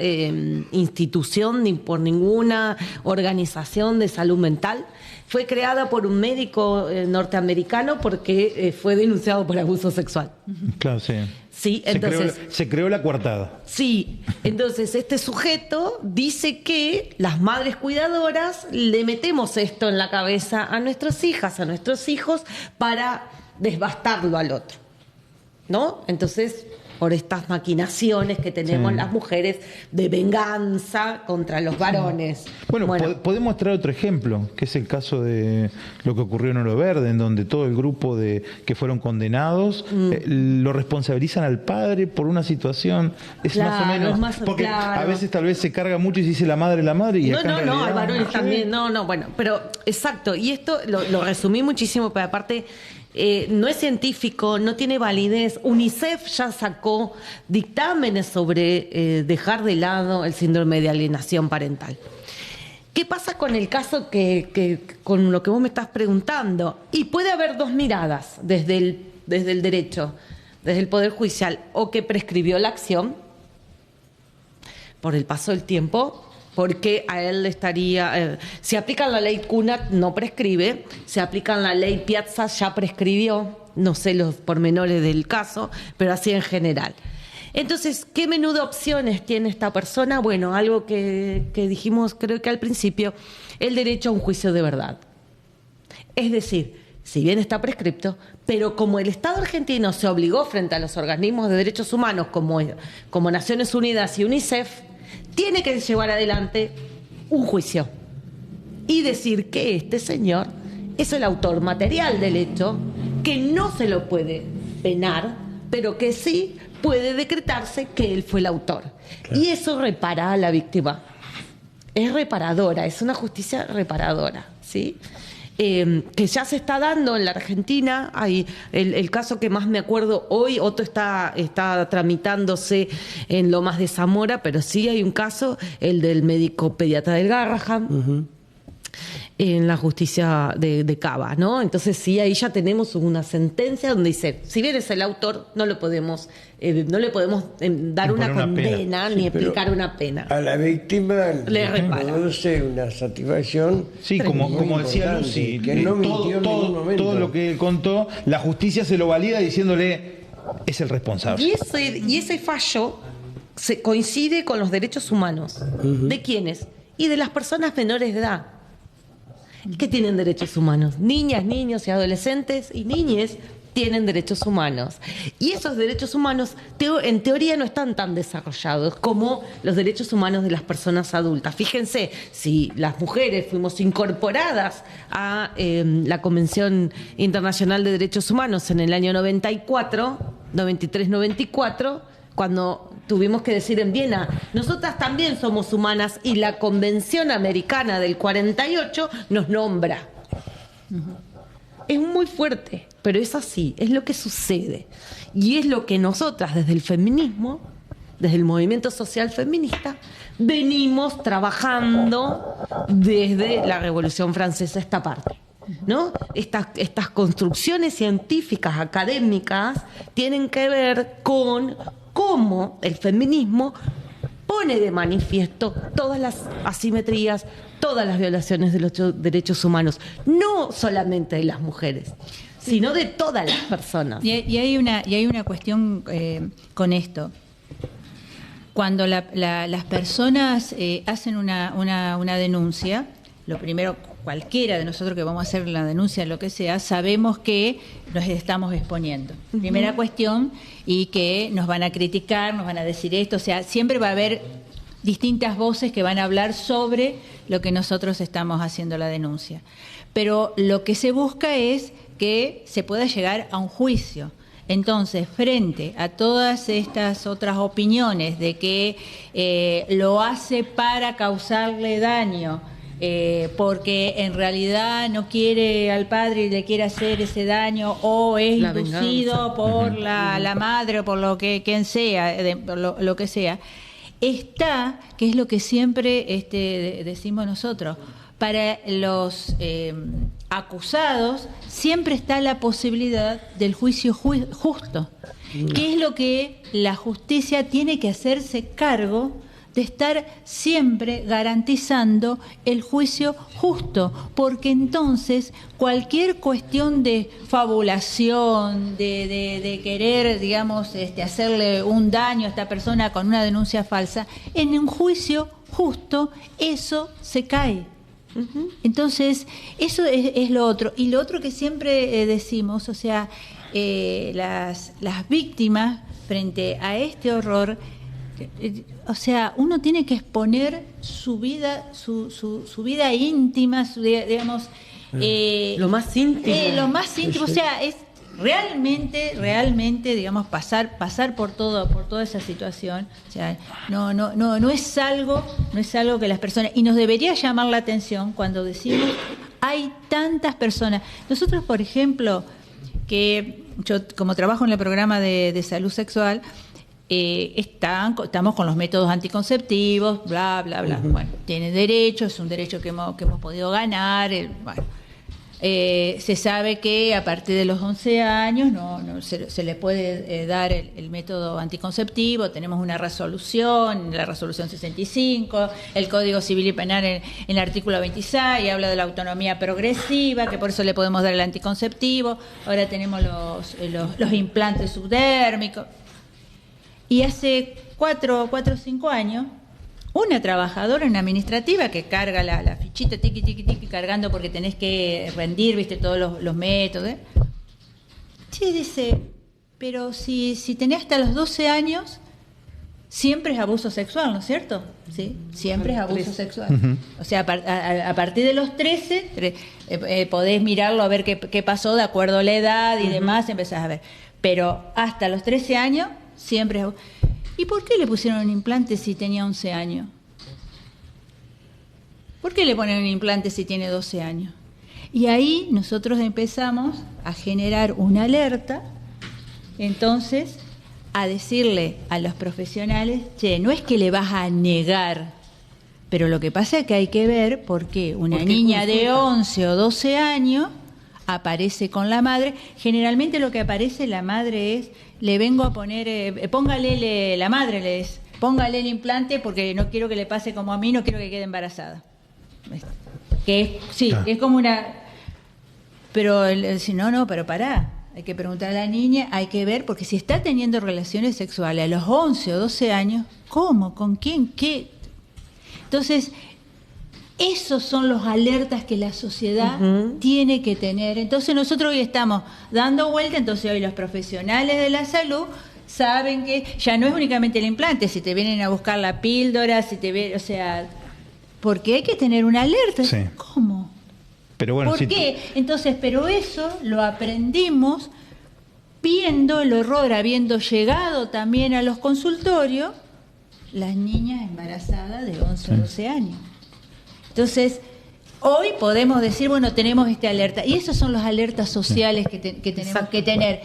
institución ni por ninguna organización de salud mental. Fue creada por un médico norteamericano porque fue denunciado por abuso sexual. Claro, sí. Sí, entonces se creó la coartada. Sí, entonces este sujeto dice que las madres cuidadoras le metemos esto en la cabeza a nuestras hijas, a nuestros hijos, para desbastarlo al otro, ¿no? Entonces, por estas maquinaciones que tenemos las mujeres de venganza contra los varones. Bueno, podemos traer otro ejemplo, que es el caso de lo que ocurrió en Oro Verde, en donde todo el grupo que fueron condenados lo responsabilizan al padre por una situación. Es más o menos, porque a veces tal vez se carga mucho y se dice la madre, y acá en realidad, hay varones también, pero exacto, y esto lo resumí muchísimo, pero aparte... no es científico, no tiene validez. UNICEF ya sacó dictámenes sobre dejar de lado el síndrome de alienación parental. ¿Qué pasa con el caso con lo que vos me estás preguntando? Y puede haber dos miradas desde el derecho, desde el Poder Judicial, o que prescribió la acción por el paso del tiempo, porque a él estaría... si aplican la ley Cunha, no prescribe. Si aplican la ley Piazza, ya prescribió. No sé los pormenores del caso, pero así en general. Entonces, ¿qué menú de opciones tiene esta persona? Bueno, algo que dijimos creo que al principio, el derecho a un juicio de verdad. Es decir, si bien está prescripto, pero como el Estado argentino se obligó frente a los organismos de derechos humanos como Naciones Unidas y UNICEF, tiene que llevar adelante un juicio y decir que este señor es el autor material del hecho, que no se lo puede penar, pero que sí puede decretarse que él fue el autor. Claro. Y eso repara a la víctima. Es reparadora, es una justicia reparadora, ¿sí? Que ya se está dando en la Argentina. Hay el caso que más me acuerdo hoy, otro está tramitándose en Lomas de Zamora, pero sí hay un caso, el del médico pediatra del Garrahan, en la justicia de Cava, ¿no? Entonces sí, ahí ya tenemos una sentencia donde dice, si bien es el autor, no le podemos dar una condena ni explicar una pena. A la víctima le produce una satisfacción. Sí, como decía Lucy, que no mintió en ningún momento. Todo lo que él contó, la justicia se lo valida diciéndole, es el responsable. Y ese fallo se coincide con los derechos humanos. ¿De quiénes? Y de las personas menores de edad. Que tienen derechos humanos. Niñas, niños y adolescentes y niñes tienen derechos humanos. Y esos derechos humanos en teoría no están tan desarrollados como los derechos humanos de las personas adultas. Fíjense, si las mujeres fuimos incorporadas a la Convención Internacional de Derechos Humanos en el año 93-94, cuando tuvimos que decir en Viena, nosotras también somos humanas, y la Convención Americana del 48 nos nombra. Es muy fuerte, pero es así, es lo que sucede. Y es lo que nosotras desde el feminismo, desde el movimiento social feminista, venimos trabajando desde la Revolución Francesa esta parte, ¿no? Estas construcciones científicas, académicas, tienen que ver con cómo el feminismo pone de manifiesto todas las asimetrías, todas las violaciones de los derechos humanos, no solamente de las mujeres, sino de todas las personas. Y hay una cuestión con esto. Cuando las personas hacen una denuncia, lo primero, cualquiera de nosotros que vamos a hacer la denuncia, lo que sea, sabemos que nos estamos exponiendo. Primera cuestión, y que nos van a criticar, nos van a decir esto, o sea, siempre va a haber distintas voces que van a hablar sobre lo que nosotros estamos haciendo la denuncia. Pero lo que se busca es que se pueda llegar a un juicio. Entonces, frente a todas estas otras opiniones de que lo hace para causarle daño, porque en realidad no quiere al padre y le quiere hacer ese daño, o es inducido por la madre o por lo que quien sea, por lo que sea, está, que es lo que siempre decimos nosotros, para los acusados siempre está la posibilidad del juicio justo, que es lo que la justicia tiene que hacerse cargo de estar siempre garantizando el juicio justo, porque entonces cualquier cuestión de fabulación, de querer, digamos, hacerle un daño a esta persona con una denuncia falsa, en un juicio justo eso se cae. Entonces, eso es lo otro. Y lo otro que siempre decimos, o sea, las víctimas frente a este horror, o sea, uno tiene que exponer su vida, su vida íntima, digamos, lo más íntimo, o sea, es realmente, digamos, pasar por toda esa situación. O sea, no es algo que las personas, y nos debería llamar la atención cuando decimos hay tantas personas. Nosotros, por ejemplo, que yo como trabajo en el programa de salud sexual, estamos con los métodos anticonceptivos, bla, bla, bla. Bueno, tiene derecho, es un derecho que hemos podido ganar. Se sabe que a partir de los 11 años se le puede dar el método anticonceptivo. Tenemos una resolución, la resolución 65, el Código Civil y Penal en el artículo 26, habla de la autonomía progresiva, que por eso le podemos dar el anticonceptivo. Ahora tenemos los implantes subdérmicos. Y hace 4 o 5 años, una trabajadora en administrativa que carga la fichita, tiqui, cargando porque tenés que rendir, viste, todos los métodos. Sí, dice, pero si tenés hasta los 12 años, siempre es abuso sexual, ¿no es cierto? Sí, siempre es abuso sexual. O sea, a partir de los 13, podés mirarlo a ver qué pasó de acuerdo a la edad y demás, empezás a ver. Pero hasta los 13 años, siempre es abuso. ¿Y por qué le pusieron un implante si tenía 11 años? ¿Por qué le ponen un implante si tiene 12 años? Y ahí nosotros empezamos a generar una alerta, entonces, a decirle a los profesionales, che, no es que le vas a negar Pero lo que pasa es que hay que ver por qué una niña de 11 o 12 años aparece con la madre. Generalmente lo que aparece la madre es, le vengo a poner, póngale, la madre le es, póngale el implante porque no quiero que le pase como a mí, no quiero que quede embarazada. Que es, sí, es como una... Pero si no, pero pará. Hay que preguntar a la niña, hay que ver, porque si está teniendo relaciones sexuales a los 11 o 12 años, ¿cómo? ¿Con quién? ¿Qué? Entonces, esos son los alertas que la sociedad tiene que tener. Entonces nosotros hoy estamos dando vuelta, entonces hoy los profesionales de la salud saben que ya no es únicamente el implante, si te vienen a buscar la píldora, si te ven, o sea, porque hay que tener una alerta. Sí. ¿Cómo? Pero bueno, ¿por qué? Entonces, pero eso lo aprendimos viendo el horror, habiendo llegado también a los consultorios, las niñas embarazadas de 11 o 12 años. Entonces, hoy podemos decir, bueno, tenemos esta alerta. Y esos son los alertas sociales que tenemos que tener.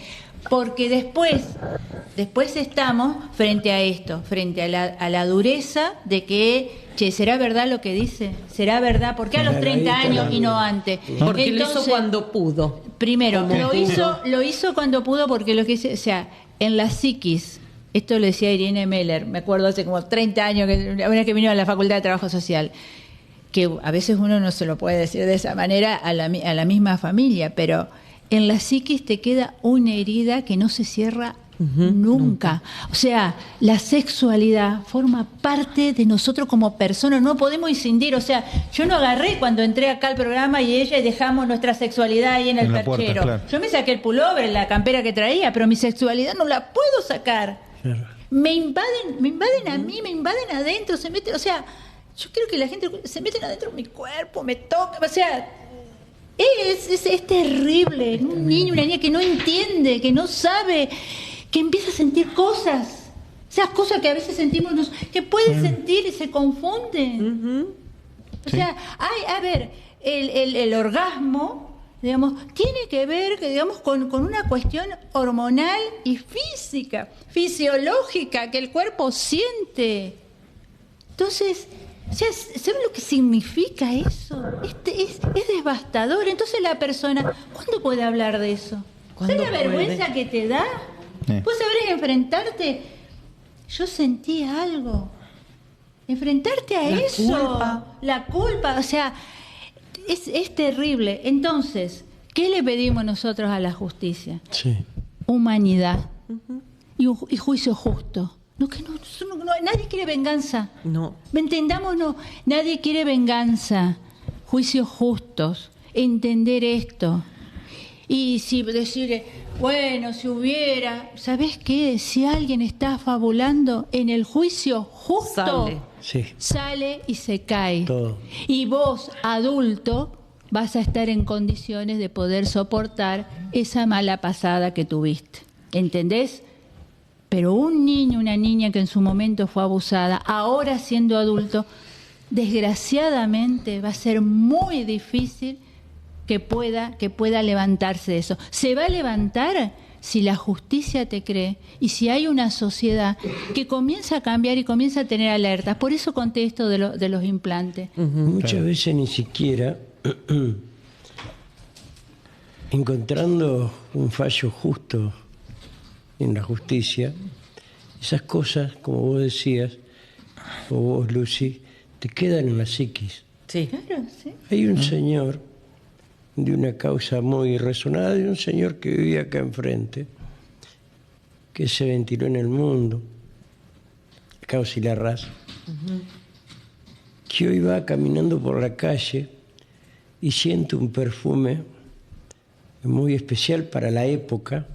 Porque después estamos frente a esto, frente a la dureza de que, che, ¿será verdad lo que dice? ¿Será verdad? ¿Por qué a los 30 años y no antes? Porque lo hizo cuando pudo. Primero, lo hizo cuando pudo porque lo que dice, o sea, en la psiquis, esto lo decía Irene Meller, me acuerdo hace como 30 años, una vez que vino a la Facultad de Trabajo Social, que a veces uno no se lo puede decir de esa manera a la misma familia, pero en la psiquis te queda una herida que no se cierra nunca. O sea, la sexualidad forma parte de nosotros como personas, no podemos inscindir. O sea, yo no agarré cuando entré acá al programa y dejamos nuestra sexualidad ahí en el perchero. Claro. Yo me saqué el pullover, la campera que traía, pero mi sexualidad no la puedo sacar. Claro. Me invaden a mí, me invaden adentro, se meten, o sea, yo quiero que la gente se meten adentro de mi cuerpo, me toca, o sea, es terrible. Un niño, una niña que no entiende, que no sabe, que empieza a sentir cosas, esas cosas que a veces sentimos, que pueden sentir y se confunden. O sea, a ver, el orgasmo, digamos, tiene que ver, digamos, con una cuestión hormonal y física, fisiológica, que el cuerpo siente. Entonces, o sea, ¿saben lo que significa eso? Es devastador. Entonces la persona, ¿cuándo puede hablar de eso? ¿Sabes la vergüenza que te da? ¿Vos sabrás enfrentarte? Yo sentí algo. Enfrentarte a eso. La culpa, o sea, es terrible. Entonces, ¿qué le pedimos nosotros a la justicia? Sí. Humanidad y juicio justo. Nadie quiere venganza. No. Entendamos, nadie quiere venganza. Juicios justos. Entender esto. Y si decirle, bueno, si hubiera, ¿sabés qué? Si alguien está fabulando en el juicio justo, sale y se cae. Todo. Y vos, adulto, vas a estar en condiciones de poder soportar esa mala pasada que tuviste. ¿Entendés? Pero un niño, una niña que en su momento fue abusada, ahora siendo adulto, desgraciadamente va a ser muy difícil que pueda levantarse de eso. Se va a levantar si la justicia te cree y si hay una sociedad que comienza a cambiar y comienza a tener alertas. Por eso conté esto de los implantes. Muchas veces ni siquiera encontrando un fallo justo en la justicia, esas cosas, como vos decías, o vos, Lucy, te quedan en la psiquis. Sí. Claro, sí. Hay un señor de una causa muy resonada, de un señor que vivía acá enfrente, que se ventiló en el mundo, Causa y Larraz, que hoy va caminando por la calle y siente un perfume muy especial para la época,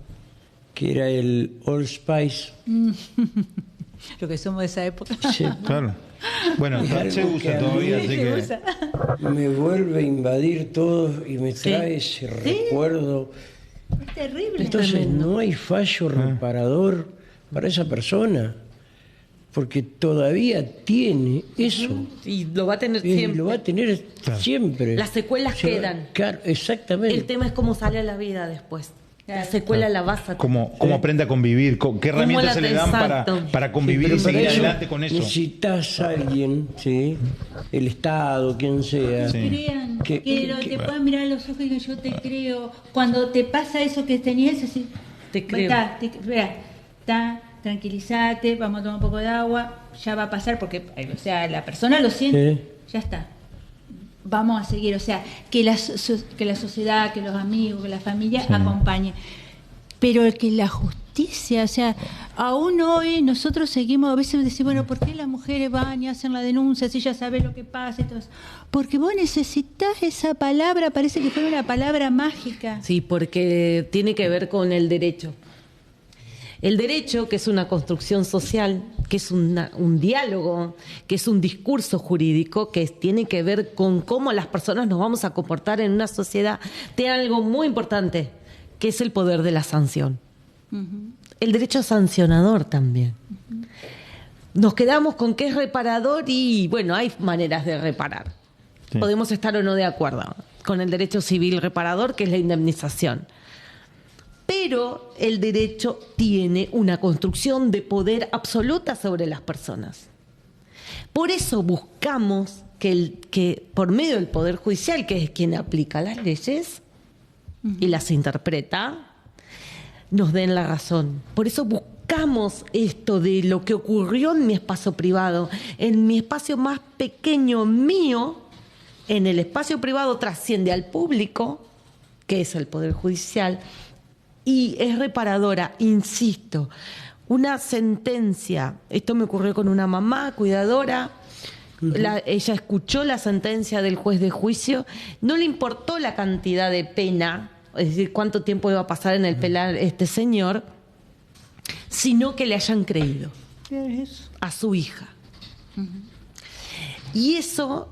que era el Old Spice. Lo que somos de esa época. Sí. Claro. Bueno, se usa todavía, así que... Me vuelve a invadir todo y me trae ese recuerdo. Es terrible. Entonces no hay fallo reparador para esa persona, porque todavía tiene eso. Y lo va a tener siempre. Lo va a tener siempre. Las secuelas quedan. Claro, exactamente. El tema es cómo sale a la vida después. La secuela la vas a ¿Cómo aprende a convivir? ¿Qué herramientas se le dan exacto. para convivir Pero y para seguir eso adelante con eso? necesitas a alguien, ¿sí? El Estado, quien sea. Sí. Crean, Que- te puedan mirar a los ojos y que yo te creo. Cuando te pasa eso que tenías, así, Te creo. Tranquilízate, vamos a tomar un poco de agua, ya va a pasar, porque, o sea, la persona lo siente, ya está. Vamos a seguir, o sea, que la sociedad, que los amigos, que la familia acompañe. Pero que la justicia, o sea, aún hoy nosotros seguimos, a veces decimos, bueno, ¿por qué las mujeres van y hacen la denuncia si ya sabes lo que pasa y todo eso? Porque vos necesitas esa palabra, parece que fuera una palabra mágica. Sí, porque tiene que ver con el derecho. El derecho, que es una construcción social, que es un diálogo, que es un discurso jurídico, que tiene que ver con cómo las personas nos vamos a comportar en una sociedad, tiene algo muy importante, que es el poder de la sanción. El derecho sancionador también. Nos quedamos con que es reparador y, bueno, hay maneras de reparar. Sí. Podemos estar o no de acuerdo con el derecho civil reparador, que es la indemnización. Pero el derecho tiene una construcción de poder absoluta sobre las personas. Por eso buscamos que por medio del Poder Judicial, que es quien aplica las leyes y las interpreta, nos den la razón. Por eso buscamos esto de lo que ocurrió en mi espacio privado, en mi espacio más pequeño mío, en el espacio privado trasciende al público, que es el Poder Judicial, y es reparadora, insisto. Una sentencia, esto me ocurrió con una mamá cuidadora, ella escuchó la sentencia del juez de juicio, no le importó la cantidad de pena, es decir, cuánto tiempo iba a pasar en el pelar este señor, sino que le hayan creído a su hija. Y eso,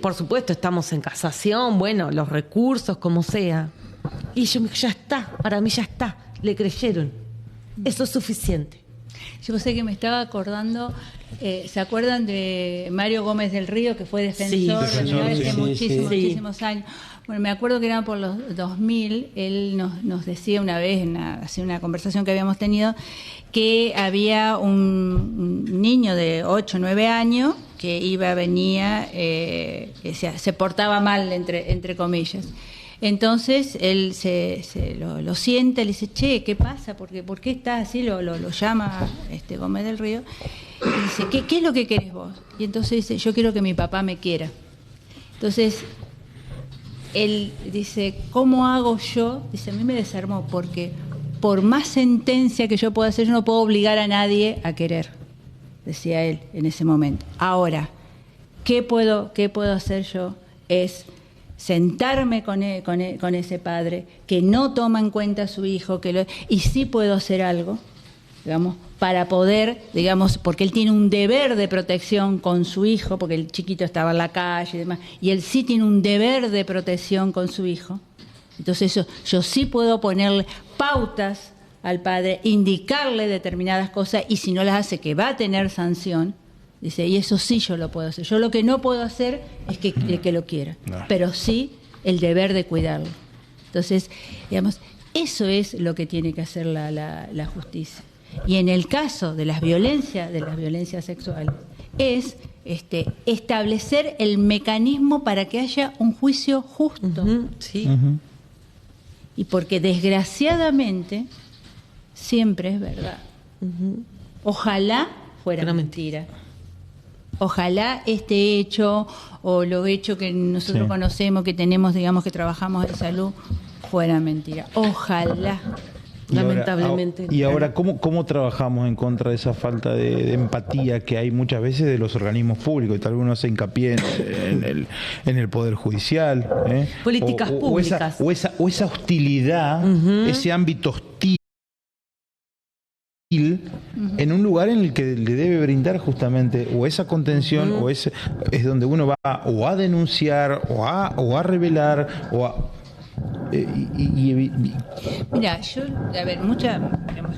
por supuesto, estamos en casación, bueno, los recursos, como sea. Y yo, ya está, para mí ya está, le creyeron. Eso es suficiente. Yo sé que me estaba acordando, ¿se acuerdan de Mario Gómez del Río, que fue defensor hace muchísimos años? Bueno, me acuerdo que era por los 2000, él nos decía una vez, en una conversación que habíamos tenido, que había un niño de 8 o 9 años que venía, se portaba mal, entre comillas. Entonces él lo siente, le dice, che, ¿qué pasa? ¿Por qué estás así? Lo llama Gómez del Río y dice, ¿qué es lo que querés vos? Y entonces dice, yo quiero que mi papá me quiera. Entonces él dice, ¿cómo hago yo? Dice, a mí me desarmó porque por más sentencia que yo pueda hacer, yo no puedo obligar a nadie a querer, decía él en ese momento. Ahora, ¿qué puedo hacer yo? Es sentarme con ese padre que no toma en cuenta a su hijo, y sí puedo hacer algo, digamos, para poder, digamos, porque él tiene un deber de protección con su hijo, porque el chiquito estaba en la calle y demás, y él sí tiene un deber de protección con su hijo. Entonces yo sí puedo ponerle pautas al padre, indicarle determinadas cosas, y si no las hace, que va a tener sanción. Dice, y eso sí yo lo puedo hacer. Yo lo que no puedo hacer es que lo quiera, pero sí el deber de cuidarlo. Entonces, digamos, eso es lo que tiene que hacer la justicia. Y en el caso de las violencias sexuales, es establecer el mecanismo para que haya un juicio justo. Sí. Y porque desgraciadamente siempre es verdad. Ojalá fuera mentira. Ojalá este hecho o lo hecho que nosotros conocemos, que tenemos, digamos, que trabajamos en salud, fuera mentira. Ojalá. Lamentablemente. Y ahora, ¿cómo trabajamos en contra de esa falta de empatía que hay muchas veces de los organismos públicos? Y tal vez uno hace hincapié en el Poder Judicial. Políticas públicas. O esa hostilidad, ese ámbito hostil, en un lugar en el que le debe brindar justamente o esa contención o es donde uno va o a denunciar o a revelar o a... Mira,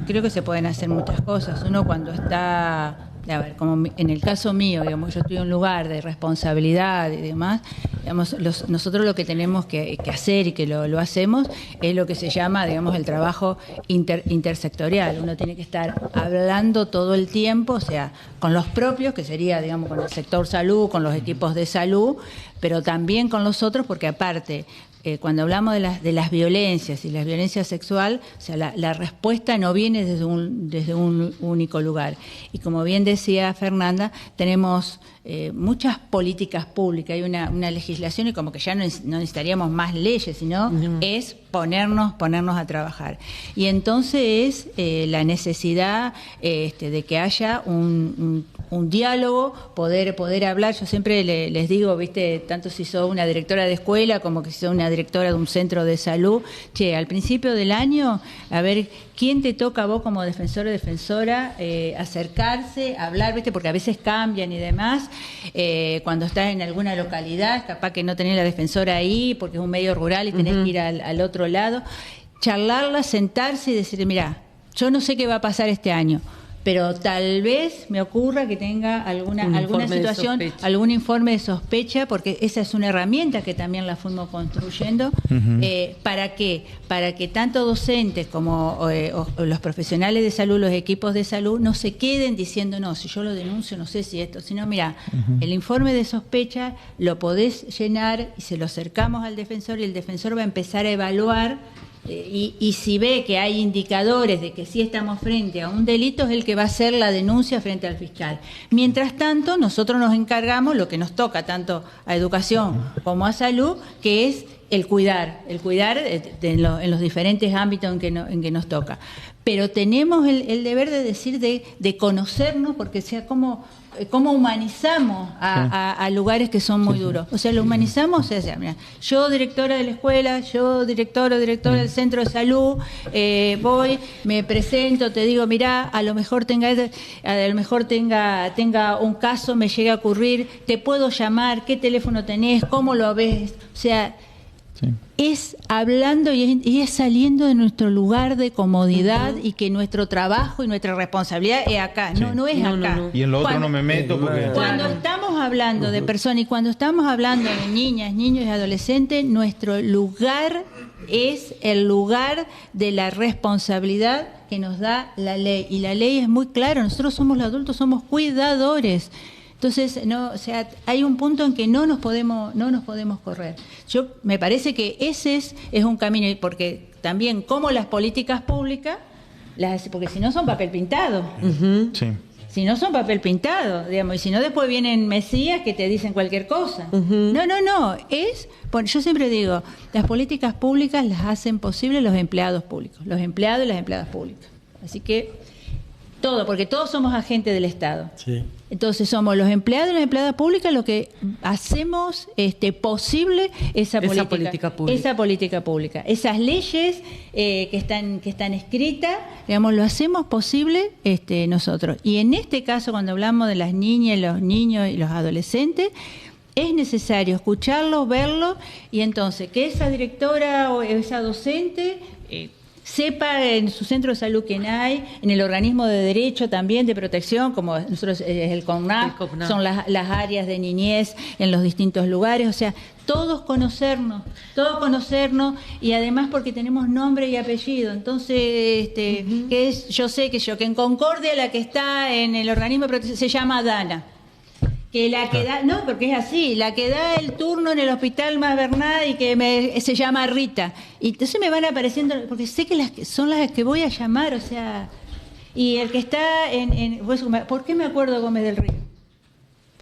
creo que se pueden hacer muchas cosas. Uno cuando está, como en el caso mío, digamos, yo estoy en un lugar de responsabilidad y demás, digamos, nosotros lo que tenemos que hacer y que lo hacemos es lo que se llama, digamos, el trabajo intersectorial. Uno tiene que estar hablando todo el tiempo, o sea, con los propios, que sería, digamos, con el sector salud, con los equipos de salud, pero también con los otros, porque aparte, cuando hablamos de las violencias y la violencia sexual, o sea, la respuesta no viene desde un único lugar. Y como bien decía Fernanda, tenemos muchas políticas públicas, hay una legislación y como que ya no necesitaríamos más leyes, sino es ponernos a trabajar. Y entonces la necesidad de que haya un diálogo, poder hablar. Yo siempre les digo, viste, tanto si sos una directora de escuela como que si sos una directora de un centro de salud, al principio del año, a ver quién te toca a vos como defensor o defensora acercarse, hablar, viste, porque a veces cambian y demás. Cuando estás en alguna localidad, capaz que no tenés la defensora ahí porque es un medio rural y tenés que ir al otro lado, charlarla, sentarse y decir, mirá, yo no sé qué va a pasar este año, pero tal vez me ocurra que tenga alguna situación, algún informe de sospecha, porque esa es una herramienta que también la fuimos construyendo. ¿Para qué? Para que tanto docentes como o los profesionales de salud, los equipos de salud, no se queden diciendo, no, si yo lo denuncio, no sé si esto, sino, mira, el informe de sospecha lo podés llenar y se lo acercamos al defensor y el defensor va a empezar a evaluar. Y si ve que hay indicadores de que sí estamos frente a un delito, es el que va a hacer la denuncia frente al fiscal. Mientras tanto, nosotros nos encargamos, lo que nos toca tanto a educación como a salud, que es el cuidar en los diferentes ámbitos en que nos toca. Pero tenemos el deber de decir, de conocernos, porque sea cómo humanizamos a lugares que son muy duros. O sea, lo humanizamos, o sea, mira, yo directora de la escuela, yo directora del centro de salud, voy, me presento, te digo, mirá, a lo mejor tenga un caso, me llega a ocurrir, te puedo llamar, qué teléfono tenés, cómo lo ves, o sea, es hablando y es saliendo de nuestro lugar de comodidad y que nuestro trabajo y nuestra responsabilidad es acá, no es acá. No. Y en lo otro no me meto porque... Cuando estamos hablando de personas y cuando estamos hablando de niñas, niños y adolescentes, nuestro lugar es el lugar de la responsabilidad que nos da la ley. Y la ley es muy clara, nosotros somos los adultos, somos cuidadores. Entonces, hay un punto en que no nos podemos correr. Yo me parece que ese es un camino, porque también como las políticas públicas, porque si no son papel pintado. Sí. Si no son papel pintado, digamos, y si no después vienen mesías que te dicen cualquier cosa. No, yo siempre digo, las políticas públicas las hacen posible los empleados públicos, los empleados y las empleadas públicas. Así que porque todos somos agentes del Estado. Sí. Entonces somos los empleados y las empleadas públicas los que hacemos posible esa política pública. Esas leyes que están escritas, digamos, lo hacemos posible nosotros. Y en este caso, cuando hablamos de las niñas, los niños y los adolescentes, es necesario escucharlos, verlos, y entonces que esa directora o esa docente sepa en su centro de salud quién hay, en el organismo de derecho también de protección, como nosotros es el CONAP, son las áreas de niñez en los distintos lugares, o sea, todos conocernos, y además porque tenemos nombre y apellido. Entonces, yo sé que en Concordia la que está en el organismo de protección se llama Dana. Que la que da, no, porque es así, la que da el turno en el hospital Más Bernat y que se llama Rita. Y entonces me van apareciendo, porque sé que son las que voy a llamar, o sea, y el que está ¿por qué me acuerdo de Gómez del Río?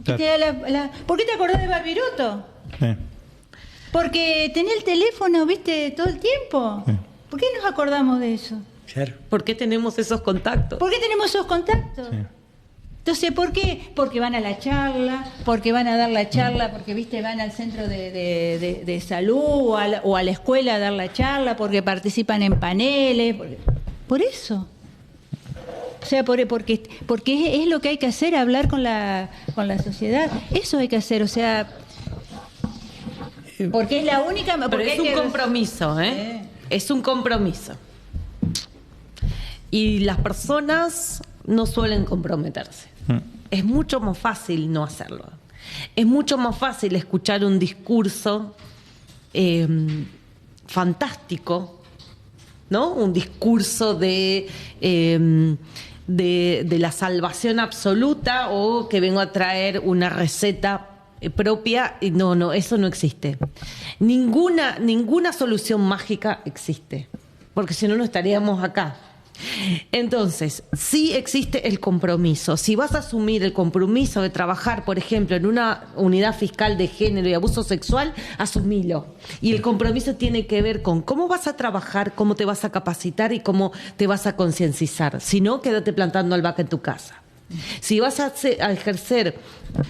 Claro. ¿Por qué te acordás de Barbiroto? Porque tenía el teléfono, viste, todo el tiempo. ¿Por qué nos acordamos de eso? Claro. ¿Por qué tenemos esos contactos? Sí. Entonces, ¿por qué? Porque van a la charla, porque van a dar la charla, porque van al centro de salud o a la escuela a dar la charla, porque participan en paneles, por eso. O sea, porque es lo que hay que hacer, hablar con la sociedad. Eso hay que hacer, o sea, porque es la única... Pero es un compromiso, Es un compromiso. Y las personas no suelen comprometerse. Es mucho más fácil no hacerlo. Es mucho más fácil escuchar un discurso fantástico, ¿no? Un discurso de la salvación absoluta, o que vengo a traer una receta propia. Y no, eso no existe. Ninguna solución mágica existe, porque si no, no estaríamos acá. Entonces, sí existe el compromiso. Si vas a asumir el compromiso de trabajar, por ejemplo, en una unidad fiscal de género y abuso sexual, asumilo. Y el compromiso tiene que ver con cómo vas a trabajar, cómo te vas a capacitar y cómo te vas a concientizar. Si no, quédate plantando albahaca en tu casa. Si vas a ejercer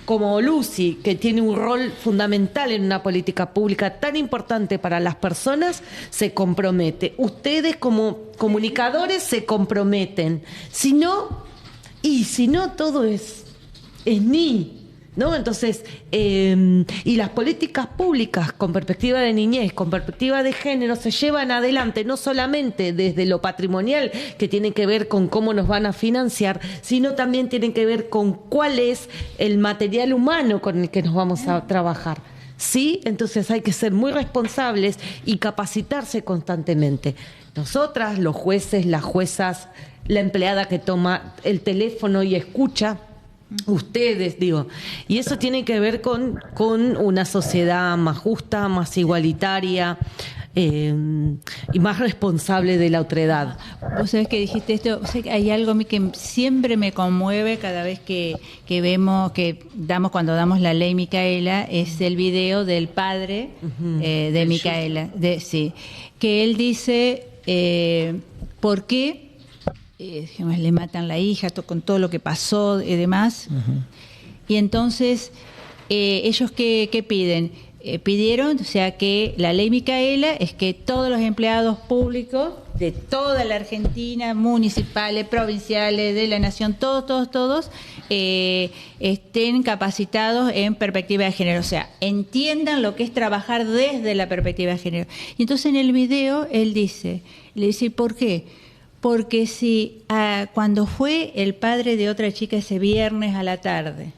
como Lucy, que tiene un rol fundamental en una política pública tan importante para las personas, se compromete. Ustedes como comunicadores se comprometen. Si no, todo es ni, ¿no? Entonces, y las políticas públicas con perspectiva de niñez, con perspectiva de género, se llevan adelante no solamente desde lo patrimonial, que tiene que ver con cómo nos van a financiar, sino también tienen que ver con cuál es el material humano con el que nos vamos a trabajar. ¿Sí? Entonces hay que ser muy responsables y capacitarse constantemente. Nosotras, los jueces, las juezas, la empleada que toma el teléfono y escucha, ustedes, digo, y eso tiene que ver con una sociedad más justa, más igualitaria y más responsable de la otredad. Vos sabés que dijiste esto, o sea, que hay algo a mí que siempre me conmueve cada vez que vemos, cuando damos la ley Micaela, es el video del padre de Micaela, que él dice ¿por qué le matan la hija con todo lo que pasó y demás? Y entonces ellos ¿qué piden? Pidieron, o sea, que la ley Micaela es que todos los empleados públicos de toda la Argentina, municipales, provinciales, de la nación, todos estén capacitados en perspectiva de género, o sea, entiendan lo que es trabajar desde la perspectiva de género. Y entonces en el video él le dice, ¿por qué? Porque si cuando fue el padre de otra chica ese viernes a la tarde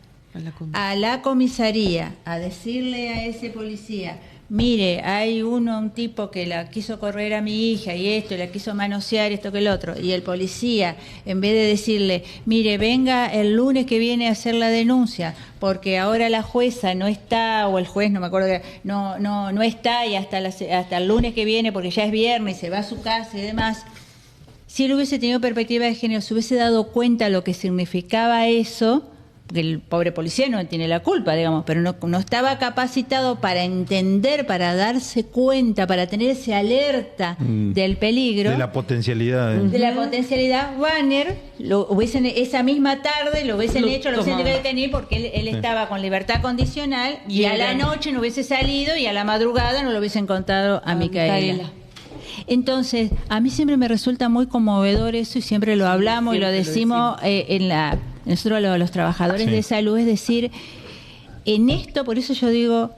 a la comisaría a decirle a ese policía, mire, hay un tipo que la quiso correr a mi hija y esto, y la quiso manosear, esto que el otro, y el policía, en vez de decirle, mire, venga el lunes que viene a hacer la denuncia, porque ahora la jueza no está, o el juez, no me acuerdo, no está, y hasta el lunes que viene, porque ya es viernes, se va a su casa y demás. Si él hubiese tenido perspectiva de género, se hubiese dado cuenta lo que significaba eso, porque el pobre policía no tiene la culpa, digamos, pero no estaba capacitado para entender, para darse cuenta, para tener esa alerta del peligro. De la potencialidad. De la potencialidad. Wagner, esa misma tarde lo hubiesen hecho, lo hubiesen detenido porque él estaba con libertad condicional y a la noche no hubiese salido y a la madrugada no lo hubiesen contado a Micaela. Entonces, a mí siempre me resulta muy conmovedor eso y siempre lo hablamos y lo decimos nosotros los trabajadores de salud, es decir, en esto, por eso yo digo,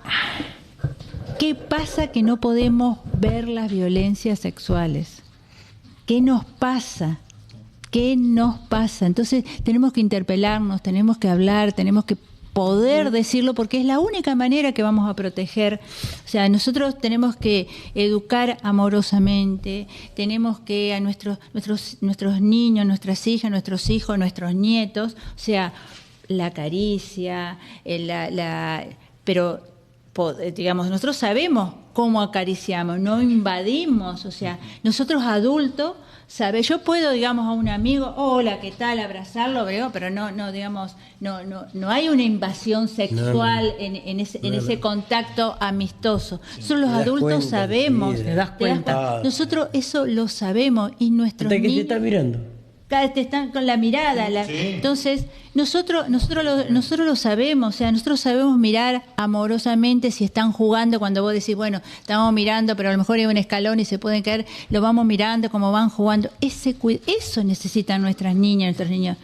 ¿qué pasa que no podemos ver las violencias sexuales? ¿Qué nos pasa? ¿Qué nos pasa? Entonces, tenemos que interpelarnos, tenemos que hablar, tenemos que poder decirlo, porque es la única manera que vamos a proteger. O sea, nosotros tenemos que educar amorosamente, tenemos que a nuestros niños, nuestras hijas, nuestros hijos, nuestros nietos, o sea, la caricia, pero digamos, nosotros sabemos cómo acariciamos, no invadimos, o sea, nosotros adultos yo puedo, digamos, a un amigo, hola, ¿qué tal? Abrazarlo, pero no, digamos, no hay una invasión sexual en ese contacto amistoso. Nosotros los adultos sabemos, te das cuenta. Nosotros eso lo sabemos y nuestros hasta que niños, te está mirando. cada vez te están con la mirada. Entonces, nosotros lo sabemos, o sea, nosotros sabemos mirar amorosamente si están jugando, cuando vos decís, bueno, estamos mirando, pero a lo mejor hay un escalón y se pueden caer, lo vamos mirando, cómo van jugando. Eso necesitan nuestras niñas, nuestros niños,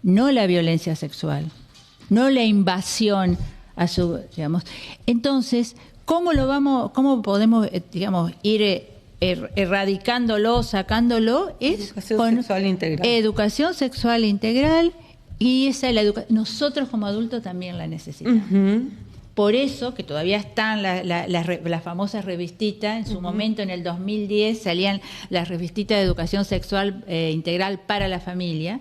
no la violencia sexual, no la invasión a su, digamos. Entonces, ¿cómo podemos, digamos, ir erradicándolo, sacándolo? Es educación sexual integral. Educación sexual integral Y esa es la educación. Nosotros como adultos también la necesitamos. Por eso, que todavía están las famosas revistitas, en su momento, en el 2010, salían las revistitas de educación sexual integral para la familia,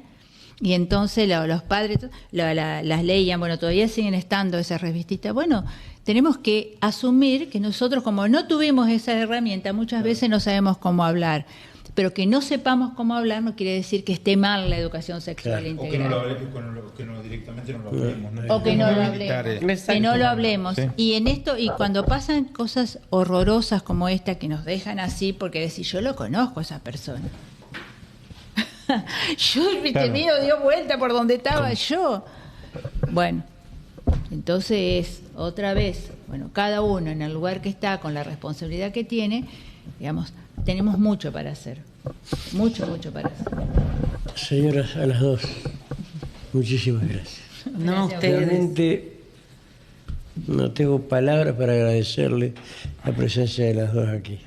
y entonces los padres las leían. Bueno, todavía siguen estando esas revistitas. Bueno, tenemos que asumir que nosotros, como no tuvimos esa herramienta, muchas veces no sabemos cómo hablar. Pero que no sepamos cómo hablar no quiere decir que esté mal la educación sexual integral. O que directamente no lo hablemos. ¿no? O que no lo hablemos. Que no lo hablemos. Sí. Y en esto, y cuando pasan cosas horrorosas como esta que nos dejan así, porque decir, yo lo conozco a esa persona. Yo, mío, dio vuelta por donde estaba yo. Bueno, entonces, otra vez, bueno, cada uno en el lugar que está, con la responsabilidad que tiene, digamos, tenemos mucho para hacer. Mucho para hacer. Señoras, a las dos, muchísimas gracias. No, Realmente no tengo palabras para agradecerle la presencia de las dos aquí.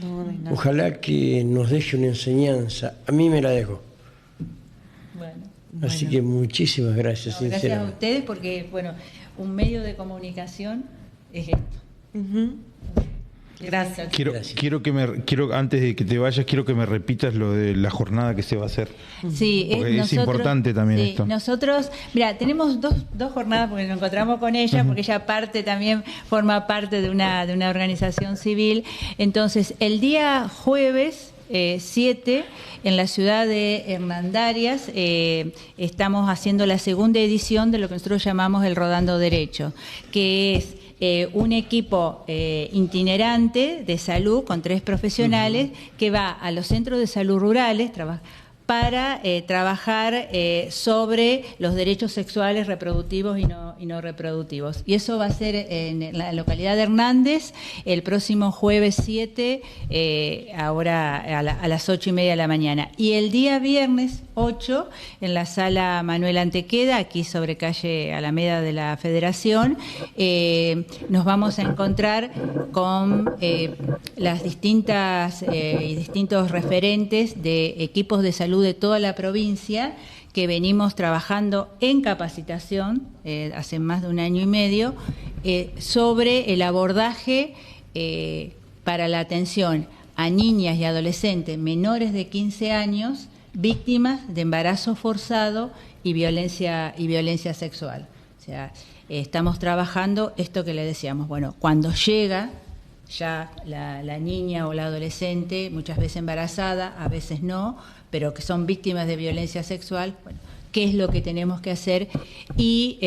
No. Ojalá que nos deje una enseñanza. A mí me la dejó. Bueno. Así que muchísimas gracias, sinceramente. Gracias a ustedes, porque, bueno, un medio de comunicación es esto. Gracias. Quiero antes de que te vayas, quiero que me repitas lo de la jornada que se va a hacer. Sí, es importante también esto. Nosotros, mira, tenemos dos jornadas porque nos encontramos con ella, porque ella también forma parte de una organización civil. Entonces, el día jueves 7, en la ciudad de Hernandarias, estamos haciendo la segunda edición de lo que nosotros llamamos el Rodando Derecho, que es un equipo itinerante de salud con 3 profesionales que va a los centros de salud rurales para trabajar sobre los derechos sexuales, reproductivos y no reproductivos. Y eso va a ser en la localidad de Hernández el próximo jueves 7, ahora a las 8:30 de la mañana. Y el día viernes 8, en la sala Manuel Antequeda, aquí sobre calle Alameda de la Federación, nos vamos a encontrar con las distintas y distintos referentes de equipos de salud de toda la provincia, que venimos trabajando en capacitación hace más de 1 año y medio sobre el abordaje para la atención a niñas y adolescentes menores de 15 años víctimas de embarazo forzado y violencia sexual. O sea, estamos trabajando esto que le decíamos, bueno, cuando llega ya la niña o la adolescente, muchas veces embarazada, a veces no, pero que son víctimas de violencia sexual, bueno, qué es lo que tenemos que hacer. Y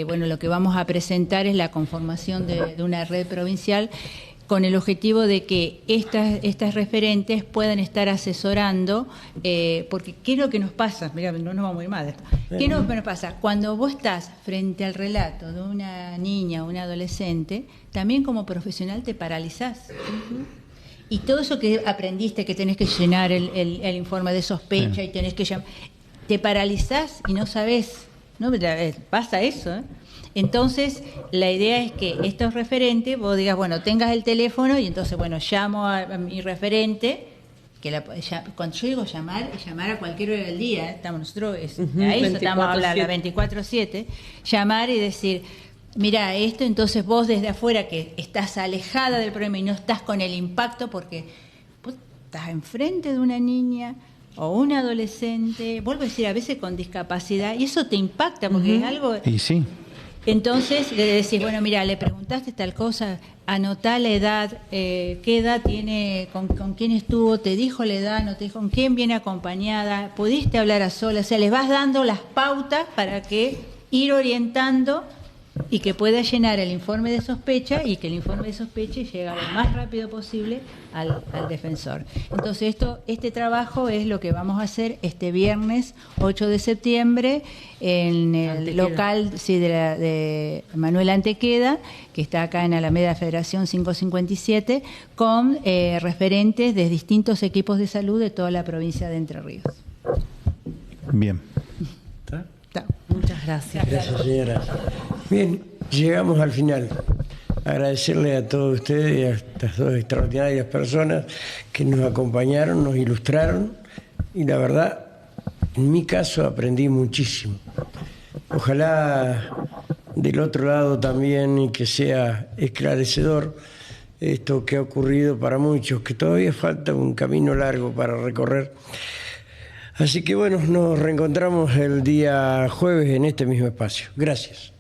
bueno, lo que vamos a presentar es la conformación de una red provincial con el objetivo de que estas referentes puedan estar asesorando, porque ¿qué es lo que nos pasa? Mira, no nos vamos muy mal de esto. ¿Qué es lo que nos pasa? Cuando vos estás frente al relato de una niña o un adolescente, también como profesional te paralizás. Y todo eso que aprendiste, que tenés que llenar el informe de sospecha y tenés que llamar, te paralizás y no sabés, ¿no? Pasa eso, ¿eh? Entonces, la idea es que estos referentes, vos digas, bueno, tengas el teléfono y entonces, bueno, llamo a mi referente, cuando yo digo llamar, es llamar a cualquier hora del día, estamos nosotros, a eso estamos a hablar, la 24/7, llamar y decir, mira, esto, entonces vos desde afuera que estás alejada del problema y no estás con el impacto, porque vos estás enfrente de una niña o un adolescente, vuelvo a decir, a veces con discapacidad, y eso te impacta, porque es algo... Y sí. Entonces le decís, bueno, mira, le preguntaste tal cosa, anotá la edad, qué edad tiene, con quién estuvo, te dijo la edad, no te dijo, con quién viene acompañada, pudiste hablar a solas, o sea, les vas dando las pautas para que ir orientando y que pueda llenar el informe de sospecha y que el informe de sospecha llegue lo más rápido posible al defensor. Entonces este trabajo es lo que vamos a hacer este viernes 8 de septiembre en el local de Manuel Antequeda, que está acá en Alameda Federación 557, con referentes de distintos equipos de salud de toda la provincia de Entre Ríos. Bien. Muchas gracias. Gracias, señora. Bien, llegamos al final. Agradecerle a todos ustedes y a estas dos extraordinarias personas que nos acompañaron, nos ilustraron y la verdad En mi caso aprendí muchísimo. Ojalá del otro lado también, y que sea esclarecedor esto que ha ocurrido para muchos, que todavía falta un camino largo para recorrer. Así que bueno, nos reencontramos el día jueves en este mismo espacio. Gracias.